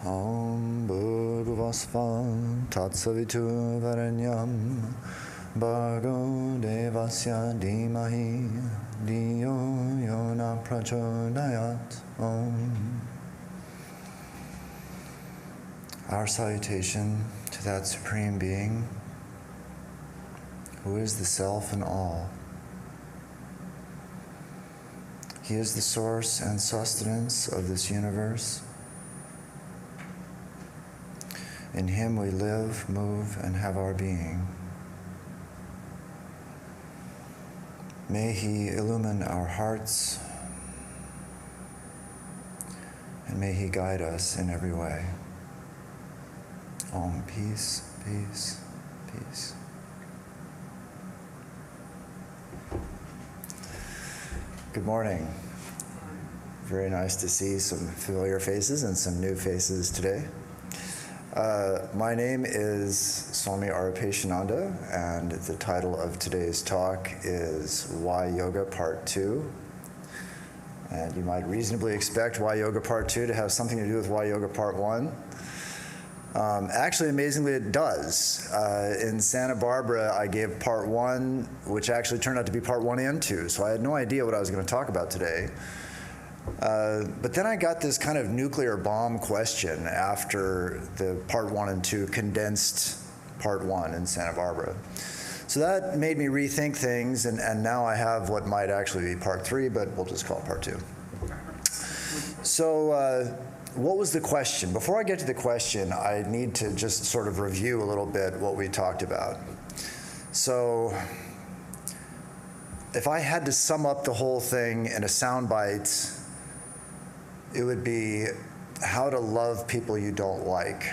Om Bhurvasva Tatsavitu Varenyam Bhargo Devasya Dhimahi Dhiyo Yona Prachodayat Om. Our salutation to that Supreme Being who is the Self and all. He is the source and sustenance of this universe. In Him we live, move, and have our being. May He illumine our hearts, and may He guide us in every way. Om, peace, peace, peace. Good morning. Very nice to see some familiar faces and some new faces today. My name is Swami Arupeshananda, and the title of today's talk is Why Yoga Part 2. And you might reasonably expect Why Yoga Part 2 to have something to do with Why Yoga Part 1. Actually, amazingly, it does. In Santa Barbara, I gave Part 1, which actually turned out to be Part 1 and 2, so I had no idea what I was going to talk about today. But then I got this kind of nuclear bomb question after the Part 1 and 2 condensed Part 1 in Santa Barbara. So that made me rethink things, and now I have what might actually be Part 3, but we'll just call it Part 2. So what was the question? Before I get to the question, I need to just sort of review a little bit what we talked about. So if I had to sum up the whole thing in a soundbite, it would be how to love people you don't like.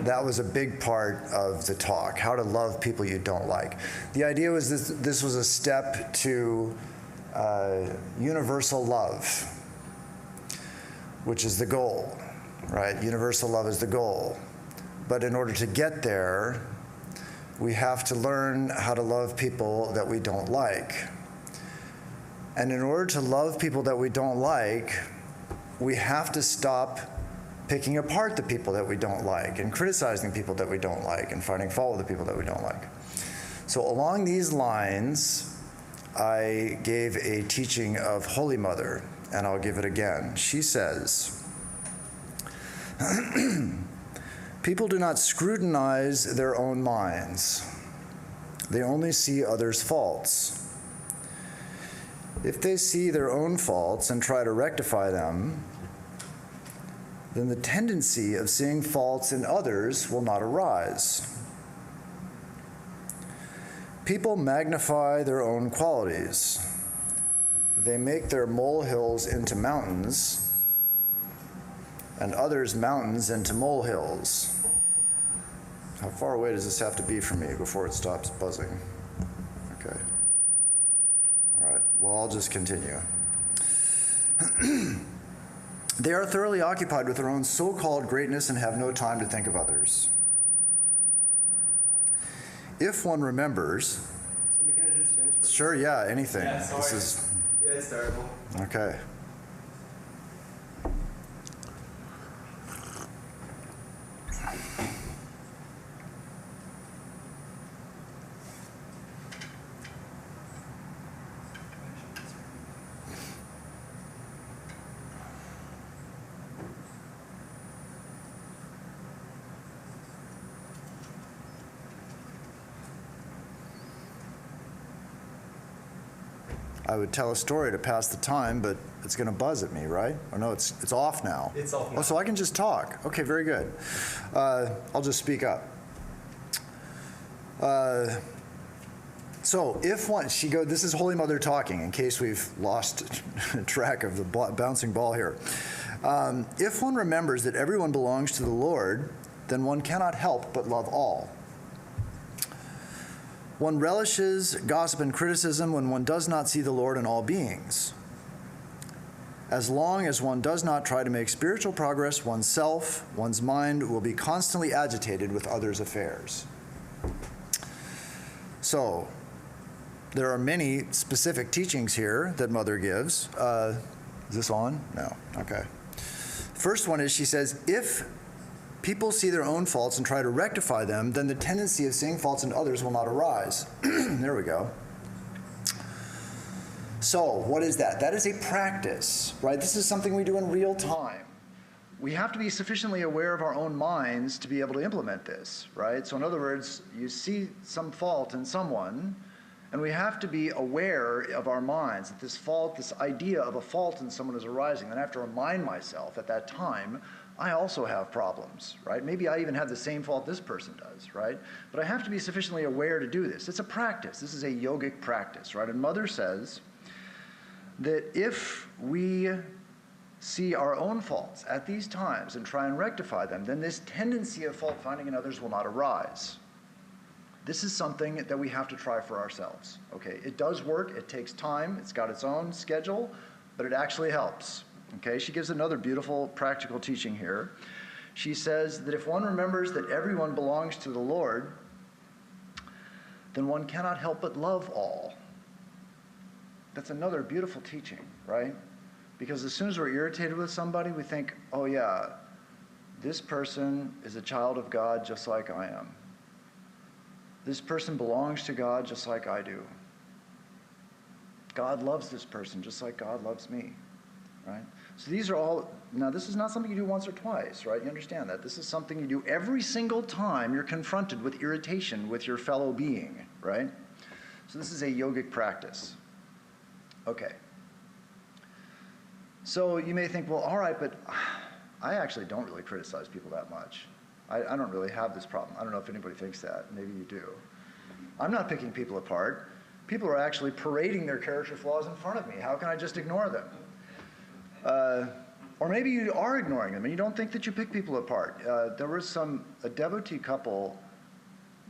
That was a big part of the talk, how to love people you don't like. The idea was this was a step to universal love, which is the goal, right? Universal love is the goal. But in order to get there, we have to learn how to love people that we don't like. And in order to love people that we don't like, we have to stop picking apart the people that we don't like and criticizing people that we don't like and finding fault with the people that we don't like. So along these lines, I gave a teaching of Holy Mother, and I'll give it again. She says, people do not scrutinize their own minds. They only see others' faults. If they see their own faults and try to rectify them, then the tendency of seeing faults in others will not arise. People magnify their own qualities. They make their molehills into mountains, and others' mountains into molehills. How far away does this have to be from me before it stops buzzing? Okay. All right, well, I'll just continue. They are thoroughly occupied with their own so-called greatness and have no time to think of others. If one remembers... So can I just finish? Sure, yeah, anything. Yeah, sorry. This is... Yeah, it's terrible. Okay. I would tell a story to pass the time, but it's going to buzz at me, right? Or no, it's off now. It's off now. Oh, so I can just talk. Okay, very good. I'll just speak up. So if one, this is Holy Mother talking, in case we've lost track of the bouncing ball here. If one remembers that everyone belongs to the Lord, then one cannot help but love all. One relishes gossip and criticism when one does not see the Lord in all beings. As long as one does not try to make spiritual progress oneself, one's mind will be constantly agitated with others' affairs. So, there are many specific teachings here that Mother gives. Is this on? No. Okay. First one is, she says, if people see their own faults and try to rectify them, then the tendency of seeing faults in others will not arise. There we go. So, what is that? That is a practice, right? This is something we do in real time. We have to be sufficiently aware of our own minds to be able to implement this, right? So in other words, you see some fault in someone, and we have to be aware of our minds that this fault, this idea of a fault in someone is arising. Then I have to remind myself at that time, I also have problems, right? Maybe I even have the same fault this person does, right? But I have to be sufficiently aware to do this. It's a practice. This is a yogic practice, right? And Mother says that if we see our own faults at these times and try and rectify them, then this tendency of fault finding in others will not arise. This is something that we have to try for ourselves, okay? It does work, it takes time, it's got its own schedule, but it actually helps, okay? She gives another beautiful practical teaching here. She says that if one remembers that everyone belongs to the Lord, then one cannot help but love all. That's another beautiful teaching, right? Because as soon as we're irritated with somebody, we think, oh yeah, this person is a child of God just like I am. This person belongs to God just like I do. God loves this person just like God loves me, right? So these are all, now this is not something you do once or twice, right? You understand that. This is something you do every single time you're confronted with irritation with your fellow being, right? So this is a yogic practice. Okay. So you may think, well, all right, but I actually don't really criticize people that much. I don't really have this problem. I don't know if anybody thinks that. Maybe you do. I'm not picking people apart. People are actually parading their character flaws in front of me. How can I just ignore them? Or maybe you are ignoring them and you don't think that you pick people apart. There was a devotee couple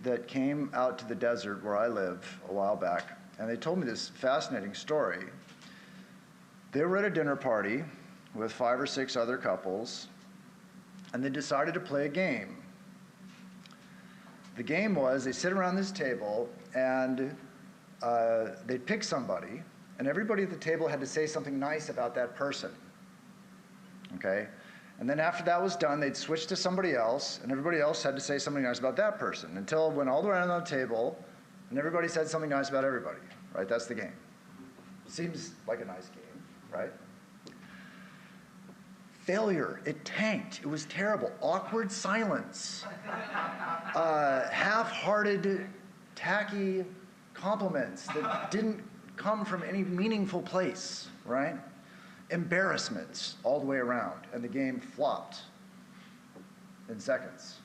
that came out to the desert where I live a while back, and they told me this fascinating story. They were at a dinner party with 5 or 6 other couples, and they decided to play a game. The game was, they sit around this table, and they'd pick somebody, and everybody at the table had to say something nice about that person, okay? And then after that was done, they'd switch to somebody else, and everybody else had to say something nice about that person, until it went all the way around the table, and everybody said something nice about everybody, right? That's the game. Seems like a nice game, right? Failure, it tanked, it was terrible. Awkward silence. Half-hearted, tacky compliments that didn't come from any meaningful place, right? Embarrassments all the way around, and the game flopped in seconds.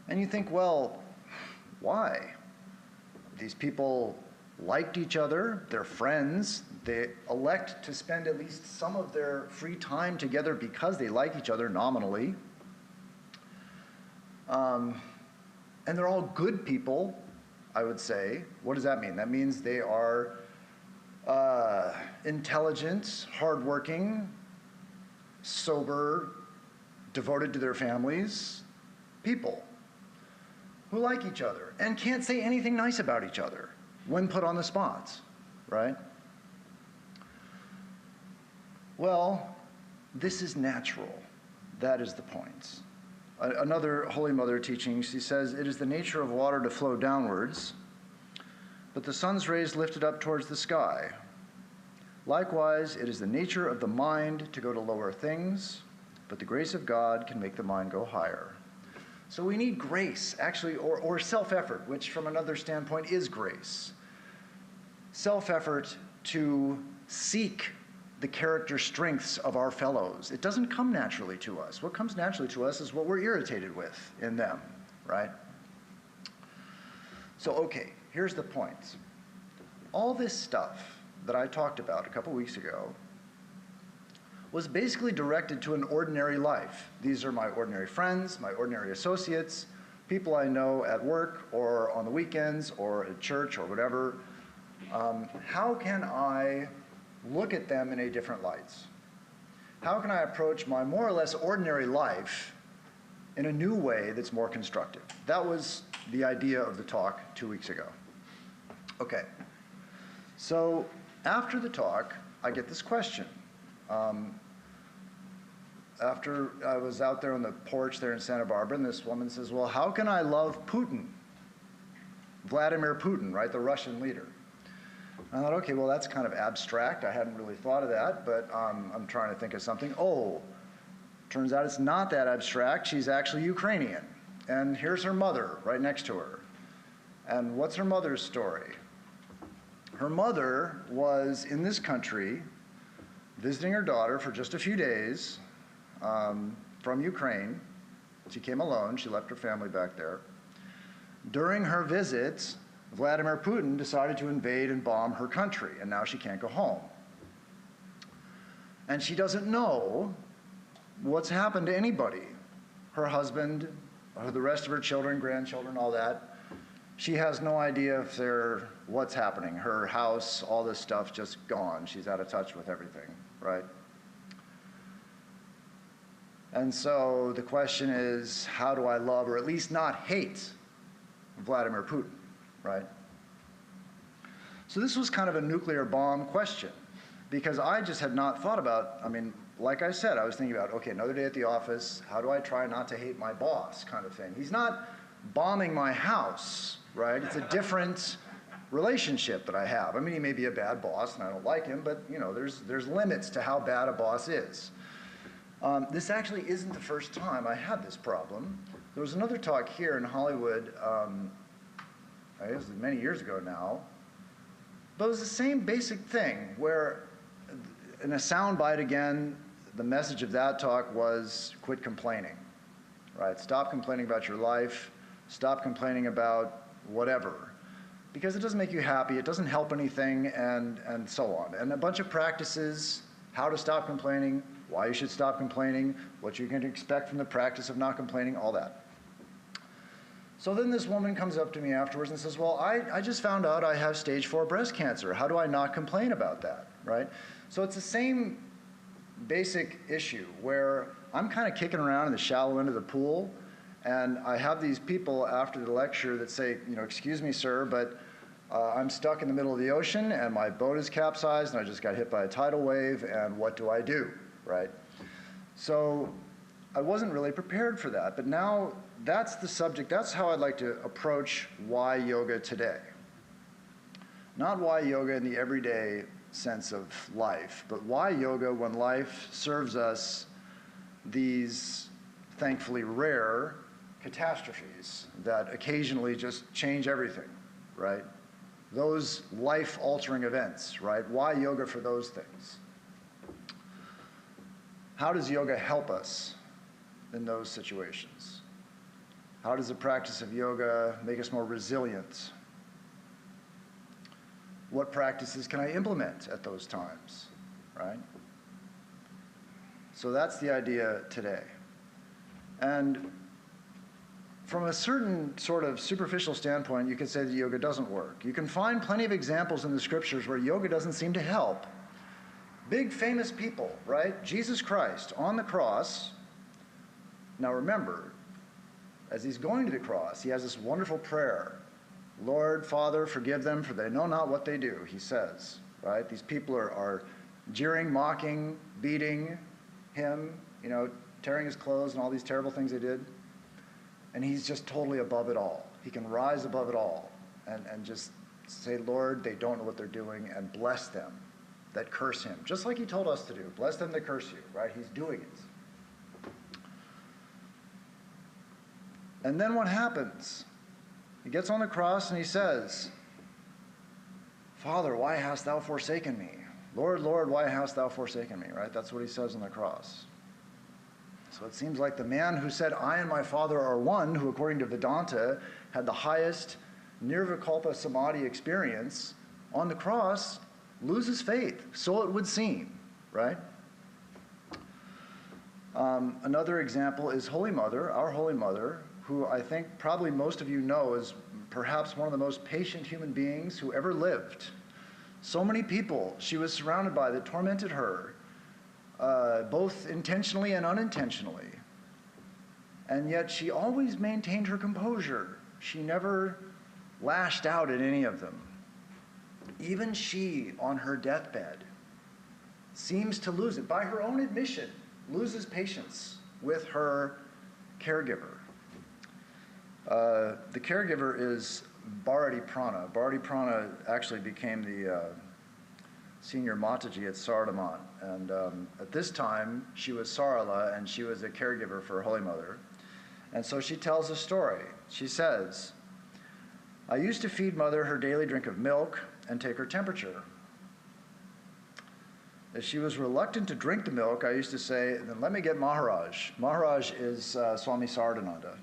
And you think, well, why? These people liked each other, they're friends, they elect to spend at least some of their free time together because they like each other nominally. And they're all good people, I would say. What does that mean? That means they are intelligent, hardworking, sober, devoted to their families, people who like each other and can't say anything nice about each other when put on the spot, right? Well, this is natural. That is the point. Another Holy Mother teaching, she says, it is the nature of water to flow downwards, but the sun's rays lifted up towards the sky. Likewise, it is the nature of the mind to go to lower things, but the grace of God can make the mind go higher. So we need grace, actually, or self-effort, which from another standpoint is grace. Self-effort to seek the character strengths of our fellows. It doesn't come naturally to us. What comes naturally to us is what we're irritated with in them, right? So, okay, here's the point. All this stuff that I talked about a couple weeks ago was basically directed to an ordinary life. These are my ordinary friends, my ordinary associates, people I know at work or on the weekends or at church or whatever. How can I look at them in a different light? How can I approach my more or less ordinary life in a new way that's more constructive? That was the idea of the talk 2 weeks ago. Okay. So after the talk, I get this question. After I was out there on the porch there in Santa Barbara, and this woman says, well, how can I love Putin? Vladimir Putin, right, the Russian leader. I thought, okay, well, that's kind of abstract. I hadn't really thought of that, but I'm trying to think of something. Oh, turns out it's not that abstract. She's actually Ukrainian. And here's her mother right next to her. And what's her mother's story? Her mother was in this country visiting her daughter for just a few days from Ukraine. She came alone. She left her family back there. During her visit, Vladimir Putin decided to invade and bomb her country, and now she can't go home. And she doesn't know what's happened to anybody. Her husband, the rest of her children, grandchildren, all that. She has no idea if what's happening. Her house, all this stuff, just gone. She's out of touch with everything, right? And so the question is, how do I love, or at least not hate, Vladimir Putin, right? So this was kind of a nuclear bomb question, because I just had not thought about, like I said, I was thinking about, okay, another day at the office, how do I try not to hate my boss, kind of thing. He's not bombing my house, right? It's a different relationship that I have. He may be a bad boss and I don't like him, but there's limits to how bad a boss is. This actually isn't the first time I had this problem. There was another talk here in Hollywood, I guess many years ago now, but it was the same basic thing where, in a soundbite again, the message of that talk was quit complaining, right? Stop complaining about your life, stop complaining about whatever, because it doesn't make you happy, it doesn't help anything, and so on. And a bunch of practices, how to stop complaining, why you should stop complaining, what you can expect from the practice of not complaining, all that. So then this woman comes up to me afterwards and says, well, I just found out I have stage 4 breast cancer. How do I not complain about that, right? So it's the same basic issue where I'm kind of kicking around in the shallow end of the pool, and I have these people after the lecture that say, excuse me, sir, but I'm stuck in the middle of the ocean and my boat is capsized and I just got hit by a tidal wave, and what do I do, right? So I wasn't really prepared for that, but now that's the subject. That's how I'd like to approach why yoga today. Not why yoga in the everyday sense of life, but why yoga when life serves us these thankfully rare catastrophes that occasionally just change everything, right? Those life-altering events, right? Why yoga for those things? How does yoga help us in those situations? How does the practice of yoga make us more resilient? What practices can I implement at those times, right? So that's the idea today. And from a certain sort of superficial standpoint, you could say that yoga doesn't work. You can find plenty of examples in the scriptures where yoga doesn't seem to help. Big famous people, right? Jesus Christ on the cross. Now remember, as he's going to the cross, he has this wonderful prayer. Lord, Father, forgive them, for they know not what they do, he says, right? These people are jeering, mocking, beating him, tearing his clothes and all these terrible things they did. And he's just totally above it all. He can rise above it all and just say, Lord, they don't know what they're doing, and bless them that curse him. Just like he told us to do. Bless them that curse you, right? He's doing it. And then what happens? He gets on the cross and he says, Father, why hast thou forsaken me? Lord, Lord, why hast thou forsaken me, right? That's what he says on the cross. So it seems like the man who said, I and my Father are one, who according to Vedanta had the highest nirvikalpa samadhi experience, on the cross loses faith. So it would seem, right? Another example is Holy Mother, our Holy Mother, who I think probably most of you know is perhaps one of the most patient human beings who ever lived. So many people she was surrounded by that tormented her, both intentionally and unintentionally. And yet she always maintained her composure. She never lashed out at any of them. even she, on her deathbed, seems to lose it. By her own admission, loses patience with her caregiver. The caregiver is Bharati Prana. Bharati Prana actually became the senior Mataji at Sardamont. And at this time, she was Sarala, and she was a caregiver for Holy Mother. And so she tells a story. She says, I used to feed Mother her daily drink of milk and take her temperature. If she was reluctant to drink the milk, I used to say, then let me get Maharaj. Maharaj is Swami Sardananda.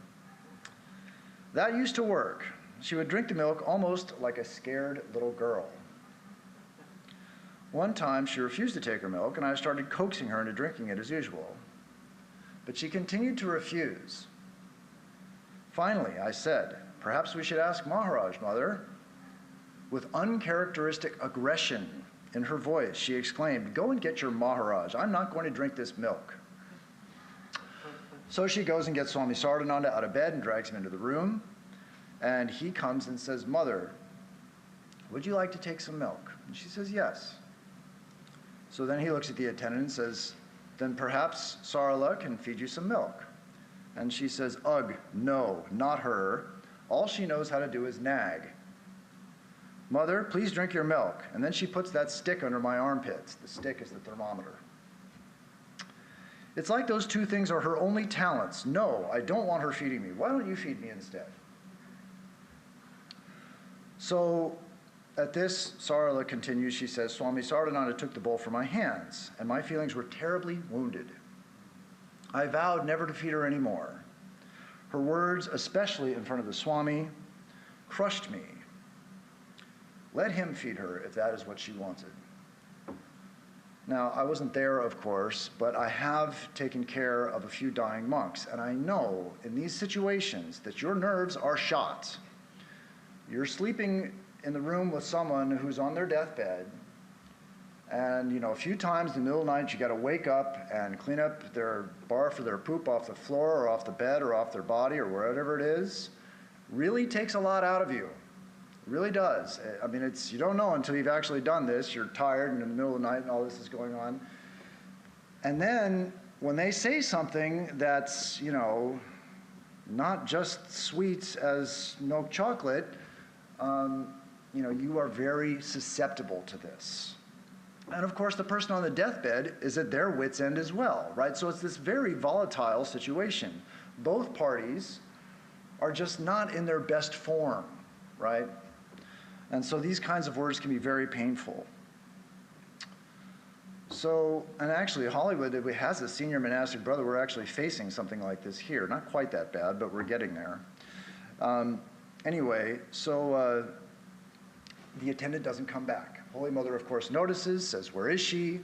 That used to work. She would drink the milk almost like a scared little girl. One time, she refused to take her milk, and I started coaxing her into drinking it as usual. But she continued to refuse. Finally, I said, perhaps we should ask Maharaj, Mother. With uncharacteristic aggression in her voice, she exclaimed, go and get your Maharaj. I'm not going to drink this milk. So she goes and gets Swami Sardananda out of bed and drags him into the room. And he comes and says, Mother, would you like to take some milk? And she says, yes. So then he looks at the attendant and says, then perhaps Sarala can feed you some milk. And she says, ugh, no, not her. All she knows how to do is nag. Mother, please drink your milk. And then she puts that stick under my armpits. The stick is the thermometer. It's like those two things are her only talents. No, I don't want her feeding me. Why don't you feed me instead? So at this, Sarala continues, she says, Swami Sardananda took the bowl from my hands, and my feelings were terribly wounded. I vowed never to feed her anymore. Her words, especially in front of the Swami, crushed me. Let him feed her if that is what she wanted. Now, I wasn't there, of course, but I have taken care of a few dying monks, and I know in these situations that your nerves are shot. You're sleeping in the room with someone who's on their deathbed, and a few times in the middle of the night you got to wake up and clean up their barf or their poop off the floor or off the bed or off their body or wherever it is. Really takes a lot out of you. It really does. I mean, you don't know until you've actually done this. You're tired and in the middle of the night and all this is going on. And then when they say something that's, not just sweet as milk chocolate, you are very susceptible to this. And of course, the person on the deathbed is at their wit's end as well, right? So it's this very volatile situation. Both parties are just not in their best form, right? And so these kinds of words can be very painful. So, and actually Hollywood has a senior monastic brother. We're actually facing something like this here. Not quite that bad, but we're getting there. Anyway, so the attendant doesn't come back. Holy Mother, of course, notices, says, where is she?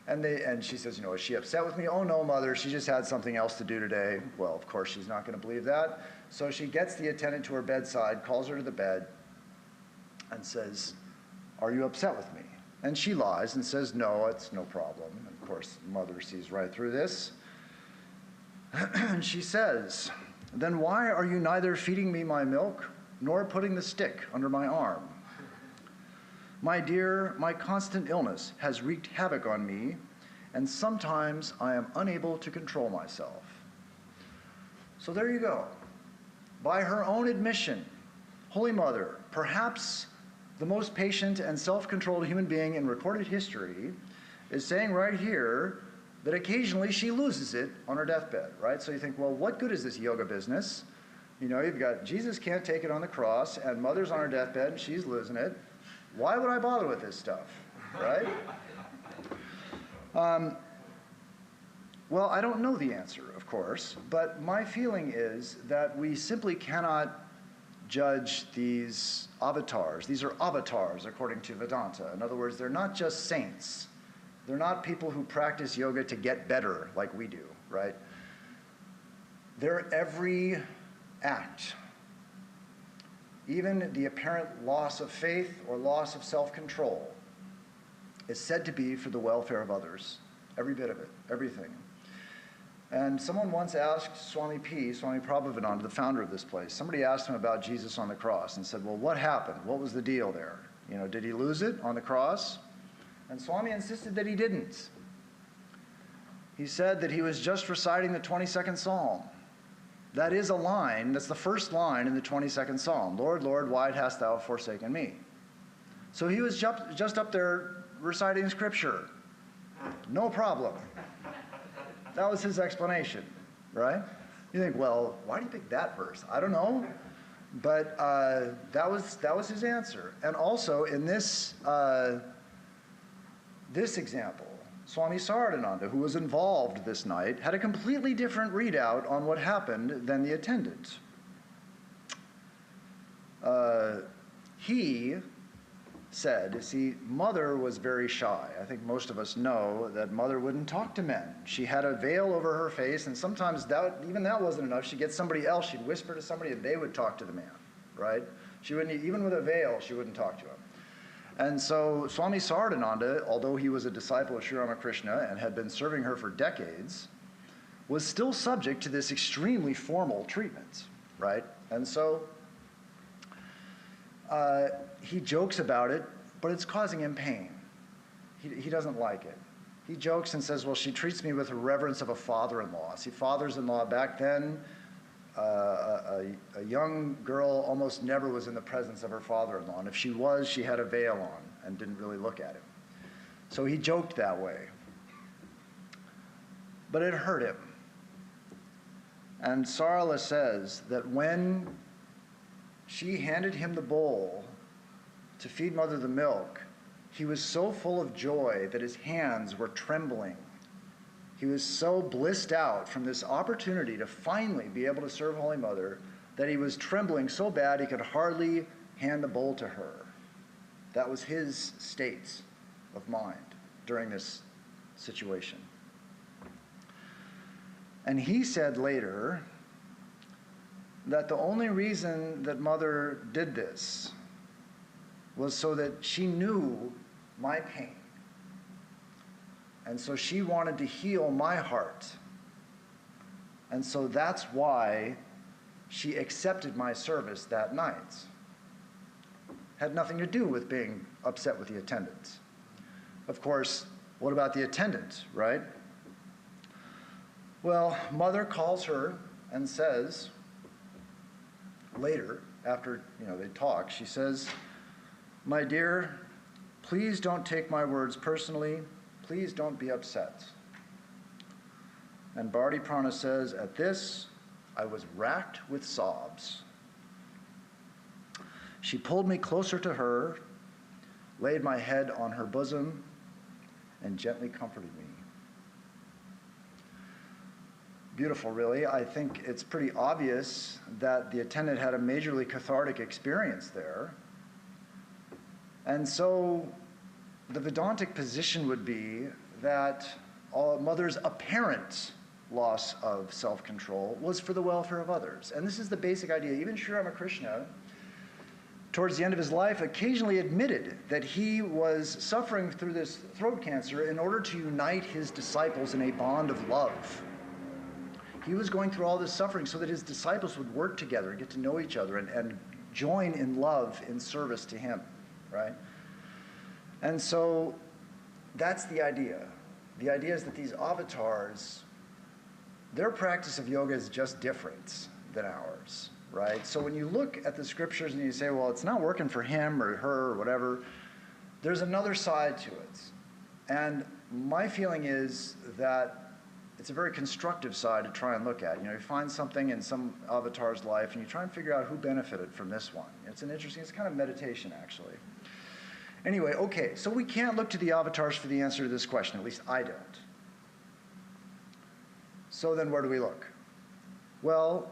And she says, is she upset with me? Oh, no, Mother, she just had something else to do today. Well, of course, she's not going to believe that. So she gets the attendant to her bedside, calls her to the bed, and says, are you upset with me? And she lies and says, no, it's no problem. And of course, Mother sees right through this. And she says, then why are you neither feeding me my milk nor putting the stick under my arm? My dear, my constant illness has wreaked havoc on me, and sometimes I am unable to control myself. So there you go. By her own admission, Holy Mother, perhaps the most patient and self-controlled human being in recorded history, is saying right here that occasionally she loses it on her deathbed, right? So you think, well, what good is this yoga business? You've got Jesus can't take it on the cross, and Mother's on her deathbed, and she's losing it. Why would I bother with this stuff, right? Well, I don't know the answer, of course, but my feeling is that we simply cannot judge these avatars. These are avatars, according to Vedanta. In other words, they're not just saints. They're not people who practice yoga to get better like we do, right? Their every act, even the apparent loss of faith or loss of self-control, is said to be for the welfare of others. Every bit of it, everything. And someone once asked Swami Prabhupada, the founder of this place, somebody asked him about Jesus on the cross and said, well, what happened? What was the deal there? Did he lose it on the cross? And Swami insisted that he didn't. He said that he was just reciting the 22nd Psalm. That is a line, that's the first line in the 22nd Psalm. Lord, Lord, why hast thou forsaken me? So he was just up there reciting scripture. No problem. That was his explanation, right? You think, well, why do you pick that verse? I don't know. But that was his answer. And also in this example, Swami Saradananda, who was involved this night, had a completely different readout on what happened than the attendant. He said, see, Mother was very shy. I think most of us know that Mother wouldn't talk to men. She had a veil over her face, and sometimes even that wasn't enough. She'd get somebody else, she'd whisper to somebody, and they would talk to the man, right? She wouldn't, even with a veil, she wouldn't talk to him. And so Swami Saradananda, although he was a disciple of Sri Ramakrishna and had been serving her for decades, was still subject to this extremely formal treatment, right? And so he jokes about it, but it's causing him pain. He doesn't like it. He jokes and says, well, she treats me with the reverence of a father-in-law. See, fathers-in-law back then, a young girl almost never was in the presence of her father-in-law. And if she was, she had a veil on and didn't really look at him. So he joked that way. But it hurt him. And Sarala says that when she handed him the bowl to feed Mother the milk, he was so full of joy that his hands were trembling. He was so blissed out from this opportunity to finally be able to serve Holy Mother that he was trembling so bad he could hardly hand the bowl to her. That was his state of mind during this situation. And he said later that the only reason that Mother did this was so that she knew my pain. And so she wanted to heal my heart. And so that's why she accepted my service that night. Had nothing to do with being upset with the attendant. Of course, what about the attendant, right? Well, Mother calls her and says, later, after they talk, she says, my dear, please don't take my words personally. Please don't be upset. And Bharti Prana says, at this, I was racked with sobs. She pulled me closer to her, laid my head on her bosom, and gently comforted me. Beautiful, really. I think it's pretty obvious that the attendant had a majorly cathartic experience there. And so the Vedantic position would be that Mother's apparent loss of self-control was for the welfare of others. And this is the basic idea. Even Sri Ramakrishna, towards the end of his life, occasionally admitted that he was suffering through this throat cancer in order to unite his disciples in a bond of love. He was going through all this suffering so that his disciples would work together and get to know each other and join in love in service to him, right? And so that's the idea. The idea is that these avatars, their practice of yoga is just different than ours, right? So when you look at the scriptures and you say, well, it's not working for him or her or whatever, there's another side to it. And my feeling is that it's a very constructive side to try and look at. You find something in some avatar's life and you try and figure out who benefited from this one. It's kind of meditation, actually. Anyway, okay, so we can't look to the avatars for the answer to this question, at least I don't. So then where do we look? Well,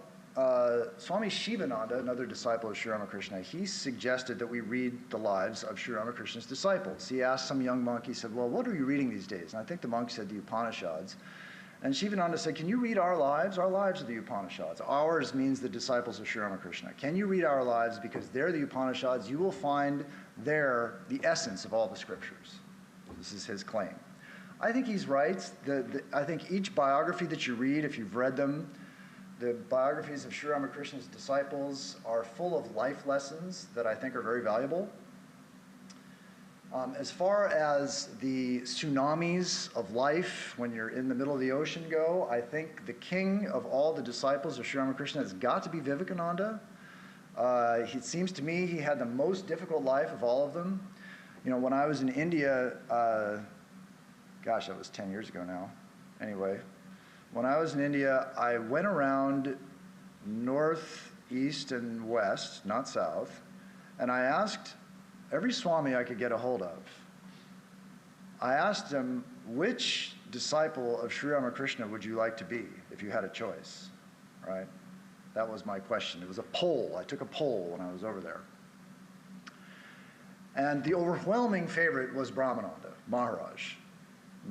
Swami Shivananda, another disciple of Sri Ramakrishna, he suggested that we read the lives of Sri Ramakrishna's disciples. He asked some young monk, he said, well, what are you reading these days? And I think the monk said the Upanishads. And Shivananda said, can you read our lives? Our lives are the Upanishads. Ours means the disciples of Sri Ramakrishna. Can you read our lives? Because they're the Upanishads. You will find there the essence of all the scriptures. This is his claim. I think he's right. I think each biography that you read, if you've read them, the biographies of Sri Ramakrishna's disciples are full of life lessons that I think are very valuable. As far as the tsunamis of life when you're in the middle of the ocean go, I think the king of all the disciples of Sri Ramakrishna has got to be Vivekananda. It seems to me he had the most difficult life of all of them. You know, when I was in India, gosh, that was 10 years ago now. Anyway, when I was in India, I went around north, east, and west, not south, and I asked every Swami I could get a hold of. I asked him, which disciple of Sri Ramakrishna would you like to be if you had a choice, right? That was my question. It was a poll. I took a poll when I was over there. And the overwhelming favorite was Brahmananda, Maharaj.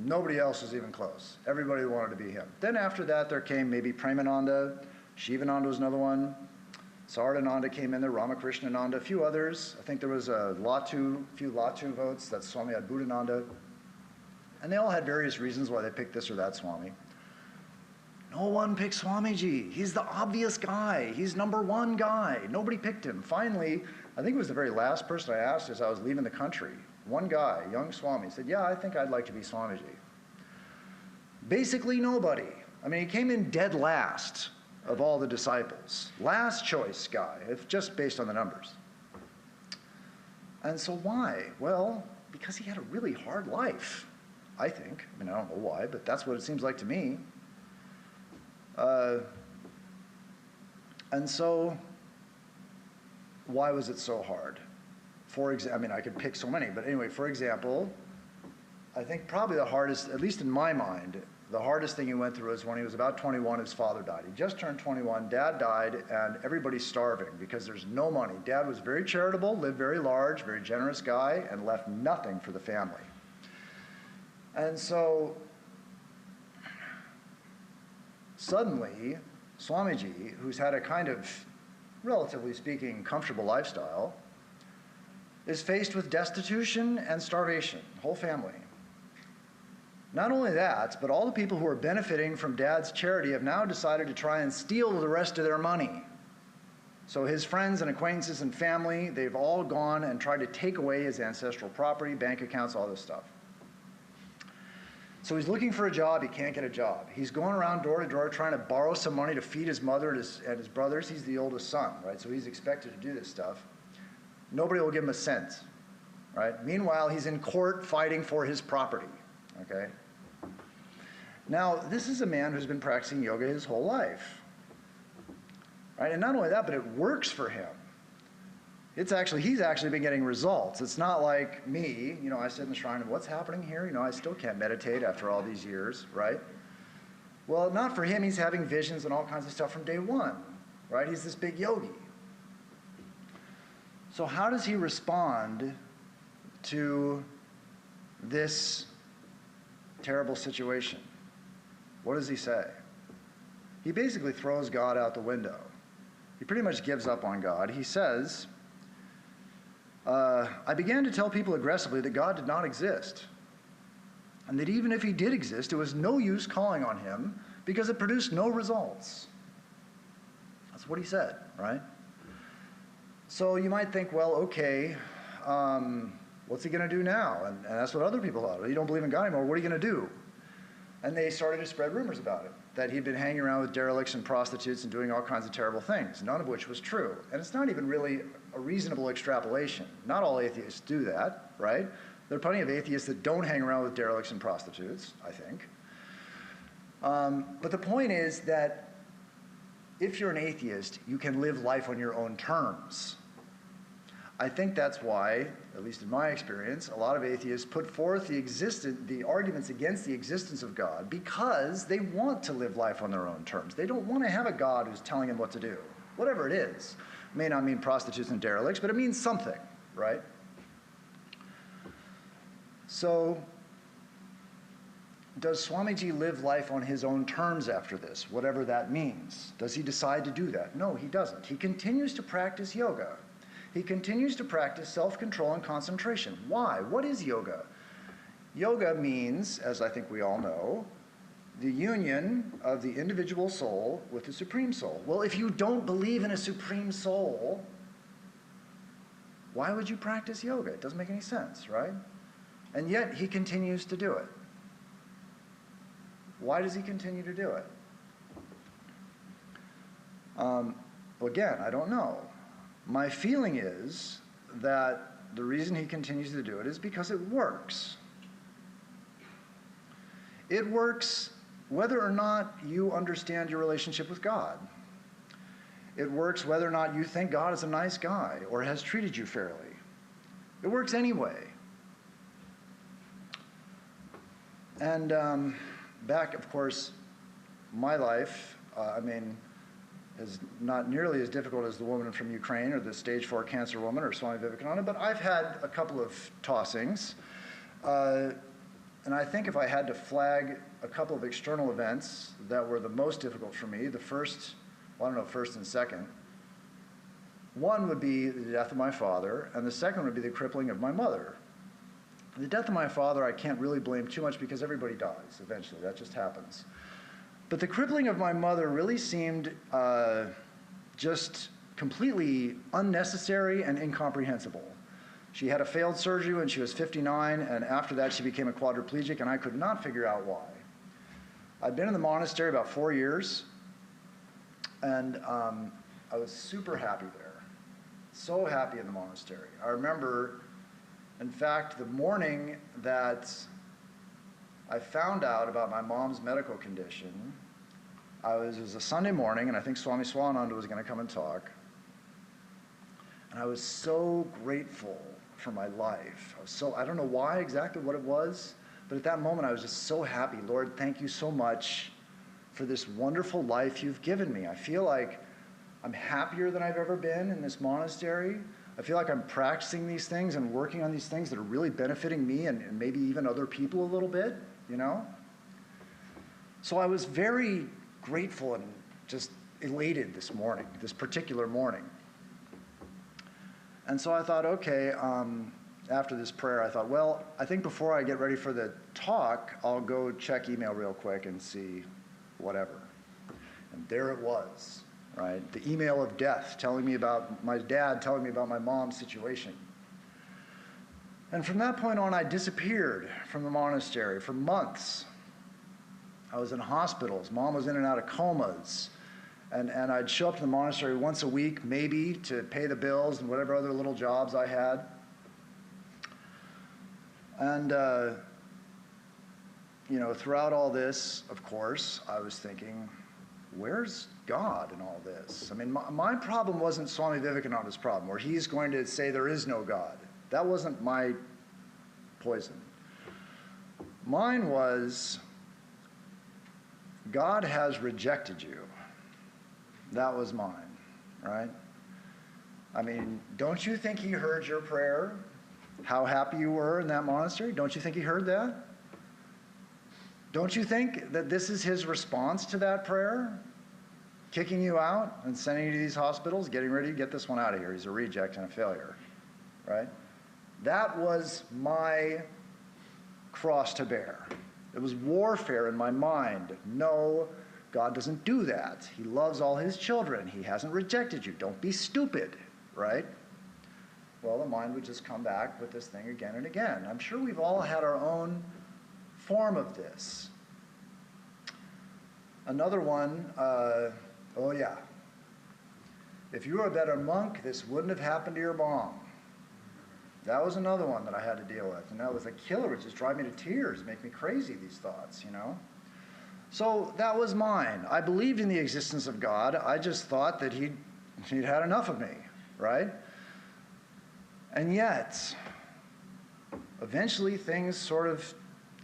Nobody else was even close. Everybody wanted to be him. Then after that, there came maybe Premananda, Shivananda was another one, Sardhananda came in there, Ramakrishnananda, a few others. I think there was a few Latu votes, that's Swami Adbhutananda. And they all had various reasons why they picked this or that Swami. No one picked Swamiji. He's the obvious guy. He's number one guy. Nobody picked him. Finally, I think it was the very last person I asked as I was leaving the country. One guy, young Swami, said, yeah, I think I'd like to be Swamiji. Basically nobody. I mean, he came in dead last of all the disciples. Last choice guy, if just based on the numbers. And so why? Well, because he had a really hard life, I think. I mean, I don't know why, but that's what it seems like to me. And so, why was it so hard? I mean, I could pick so many, but anyway, for example, I think probably the hardest, at least in my mind, the hardest thing he went through is when he was about 21, his father died. He just turned 21, Dad died, and everybody's starving because there's no money. Dad was very charitable, lived very large, very generous guy, and left nothing for the family. And so, suddenly, Swamiji, who's had a kind of, relatively speaking, comfortable lifestyle, is faced with destitution and starvation, whole family. Not only that, but all the people who are benefiting from Dad's charity have now decided to try and steal the rest of their money. So his friends and acquaintances and family, they've all gone and tried to take away his ancestral property, bank accounts, all this stuff. So he's looking for a job, he can't get a job. He's going around door to door trying to borrow some money to feed his mother and his brothers. He's the oldest son, right? So he's expected to do this stuff. Nobody will give him a cent, right? Meanwhile, he's in court fighting for his property, okay? Now, this is a man who's been practicing yoga his whole life, right? And not only that, but it works for him. He's actually been getting results. It's not like me, you know, I sit in the shrine and what's happening here? You know, I still can't meditate after all these years, right? Well, not for him. He's having visions and all kinds of stuff from day one, right? He's this big yogi. So how does he respond to this terrible situation? What does he say? He basically throws God out the window. He pretty much gives up on God. He says, I began to tell people aggressively that God did not exist, and that even if he did exist, it was no use calling on him because it produced no results. That's what he said, right? So you might think, well, okay, what's he going to do now? And that's what other people thought. Well, you don't believe in God anymore, what are you going to do? And they started to spread rumors about it, that he'd been hanging around with derelicts and prostitutes and doing all kinds of terrible things, none of which was true. And it's not even really a reasonable extrapolation. Not all atheists do that, right? There are plenty of atheists that don't hang around with derelicts and prostitutes, I think. But the point is that if you're an atheist, you can live life on your own terms. I think that's why, at least in my experience, a lot of atheists put forth the arguments against the existence of God because they want to live life on their own terms. They don't want to have a God who's telling them what to do, whatever it is. It may not mean prostitutes and derelicts, but it means something, right? So, does Swamiji live life on his own terms after this, whatever that means? Does he decide to do that? No, he doesn't. He continues to practice yoga. He continues to practice self-control and concentration. Why? What is yoga? Yoga means, as I think we all know, the union of the individual soul with the Supreme Soul. Well, if you don't believe in a Supreme Soul, Why would you practice yoga? It doesn't make any sense, right? And yet he continues to do it. Why does he continue to do it? Well, again, I don't know. My feeling is that the reason he continues to do it is because it works. It works whether or not you understand your relationship with God. It works whether or not you think God is a nice guy or has treated you fairly. It works anyway. And back, of course, my life, is not nearly as difficult as the woman from Ukraine or the stage 4 cancer woman or Swami Vivekananda, but I've had a couple of tossings. And I think if I had to flag a couple of external events that were the most difficult for me, the first, well, I don't know, first and second, one would be the death of my father, and the second would be the crippling of my mother. The death of my father I can't really blame too much because everybody dies eventually. That just happens. But the crippling of my mother really seemed just completely unnecessary and incomprehensible. She had a failed surgery when she was 59, and after that she became a quadriplegic, and I could not figure out why. I'd been in the monastery about 4 years, and I was super happy there. So happy in the monastery. I remember, in fact, the morning that I found out about my mom's medical condition, it was a Sunday morning, and I think Swami Swananda was going to come and talk. And I was so grateful for my life. I don't know why exactly what it was, but at that moment I was just so happy. Lord, thank you so much for this wonderful life you've given me. I feel like I'm happier than I've ever been in this monastery. I feel like I'm practicing these things and working on these things that are really benefiting me and maybe even other people a little bit, you know? So I was very grateful and just elated this morning, this particular morning. And so I thought, okay, after this prayer, I thought, well, I think before I get ready for the talk, I'll go check email real quick and see whatever. And there it was, right? The email of death telling me about my dad, telling me about my mom's situation. And from that point on, I disappeared from the monastery for months. I was in hospitals. Mom was in and out of comas. And I'd show up to the monastery once a week, maybe, to pay the bills and whatever other little jobs I had. And, throughout all this, of course, I was thinking, where's God in all this? I mean, my problem wasn't Swami Vivekananda's problem, where he's going to say there is no God. That wasn't my poison. Mine was, God has rejected you. That was mine, right? I mean, don't you think he heard your prayer? How happy you were in that monastery? Don't you think he heard that? Don't you think that this is his response to that prayer? Kicking you out and sending you to these hospitals, getting ready to get this one out of here. He's a reject and a failure, right? That was my cross to bear. It was warfare in my mind. No, God doesn't do that. He loves all his children. He hasn't rejected you. Don't be stupid, right? Well, the mind would just come back with this thing again and again. I'm sure we've all had our own form of this. Another one, if you were a better monk, this wouldn't have happened to your mom. That was another one that I had to deal with. And that was a killer. It would just drive me to tears, make me crazy, these thoughts, you know? So that was mine. I believed in the existence of God. I just thought that he'd had enough of me, right? And yet, eventually things sort of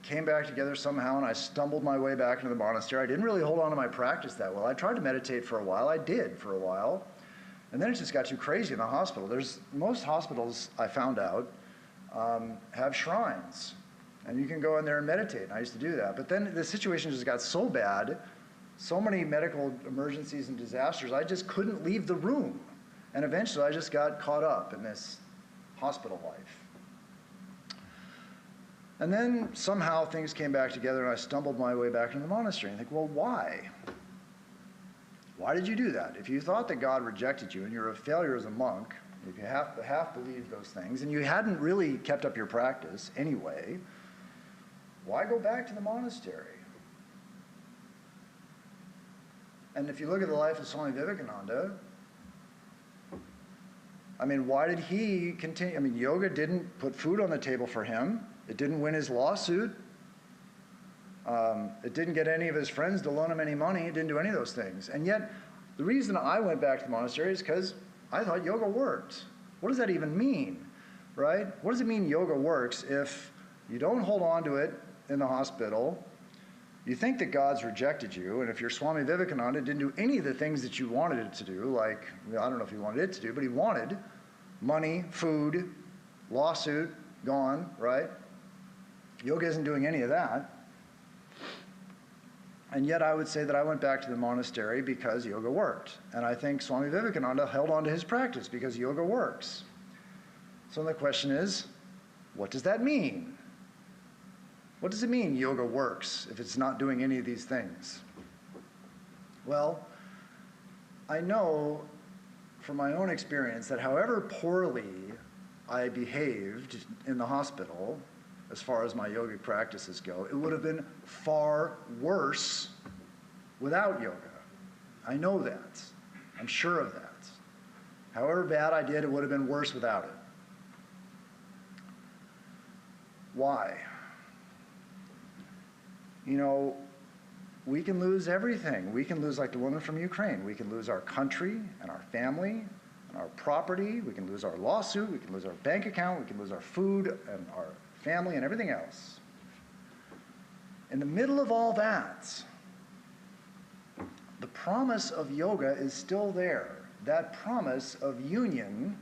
came back together somehow, and I stumbled my way back into the monastery. I didn't really hold on to my practice that well. I tried to meditate for a while. I did for a while. And then it just got too crazy in the hospital. Most hospitals, I found out, have shrines. And you can go in there and meditate. And I used to do that. But then the situation just got so bad, so many medical emergencies and disasters, I just couldn't leave the room. And eventually I just got caught up in this hospital life. And then somehow things came back together and I stumbled my way back into the monastery. And I think, well, why? Why did you do that? If you thought that God rejected you and you're a failure as a monk, if you half believed those things, and you hadn't really kept up your practice anyway, why go back to the monastery? And if you look at the life of Swami Vivekananda, I mean, why did he continue? I mean, yoga didn't put food on the table for him. It didn't win his lawsuit. It didn't get any of his friends to loan him any money. It didn't do any of those things. And yet, the reason I went back to the monastery is because I thought yoga worked. What does that even mean, right? What does it mean yoga works if you don't hold on to it in the hospital? You think that God's rejected you, and if your Swami Vivekananda didn't do any of the things that you wanted it to do, like, I don't know if he wanted it to do, but he wanted money, food, lawsuit, gone, right? Yoga isn't doing any of that. And yet I would say that I went back to the monastery because yoga worked. And I think Swami Vivekananda held on to his practice because yoga works. So the question is, what does that mean? What does it mean yoga works if it's not doing any of these things? Well, I know from my own experience that however poorly I behaved in the hospital, as far as my yogic practices go, it would have been far worse without yoga. I know that. I'm sure of that. However bad I did, it would have been worse without it. Why? You know, we can lose everything. We can lose, like the woman from Ukraine. We can lose our country and our family and our property. We can lose our lawsuit. We can lose our bank account. We can lose our food and our family and everything else. In the middle of all that, the promise of yoga is still there. That promise of union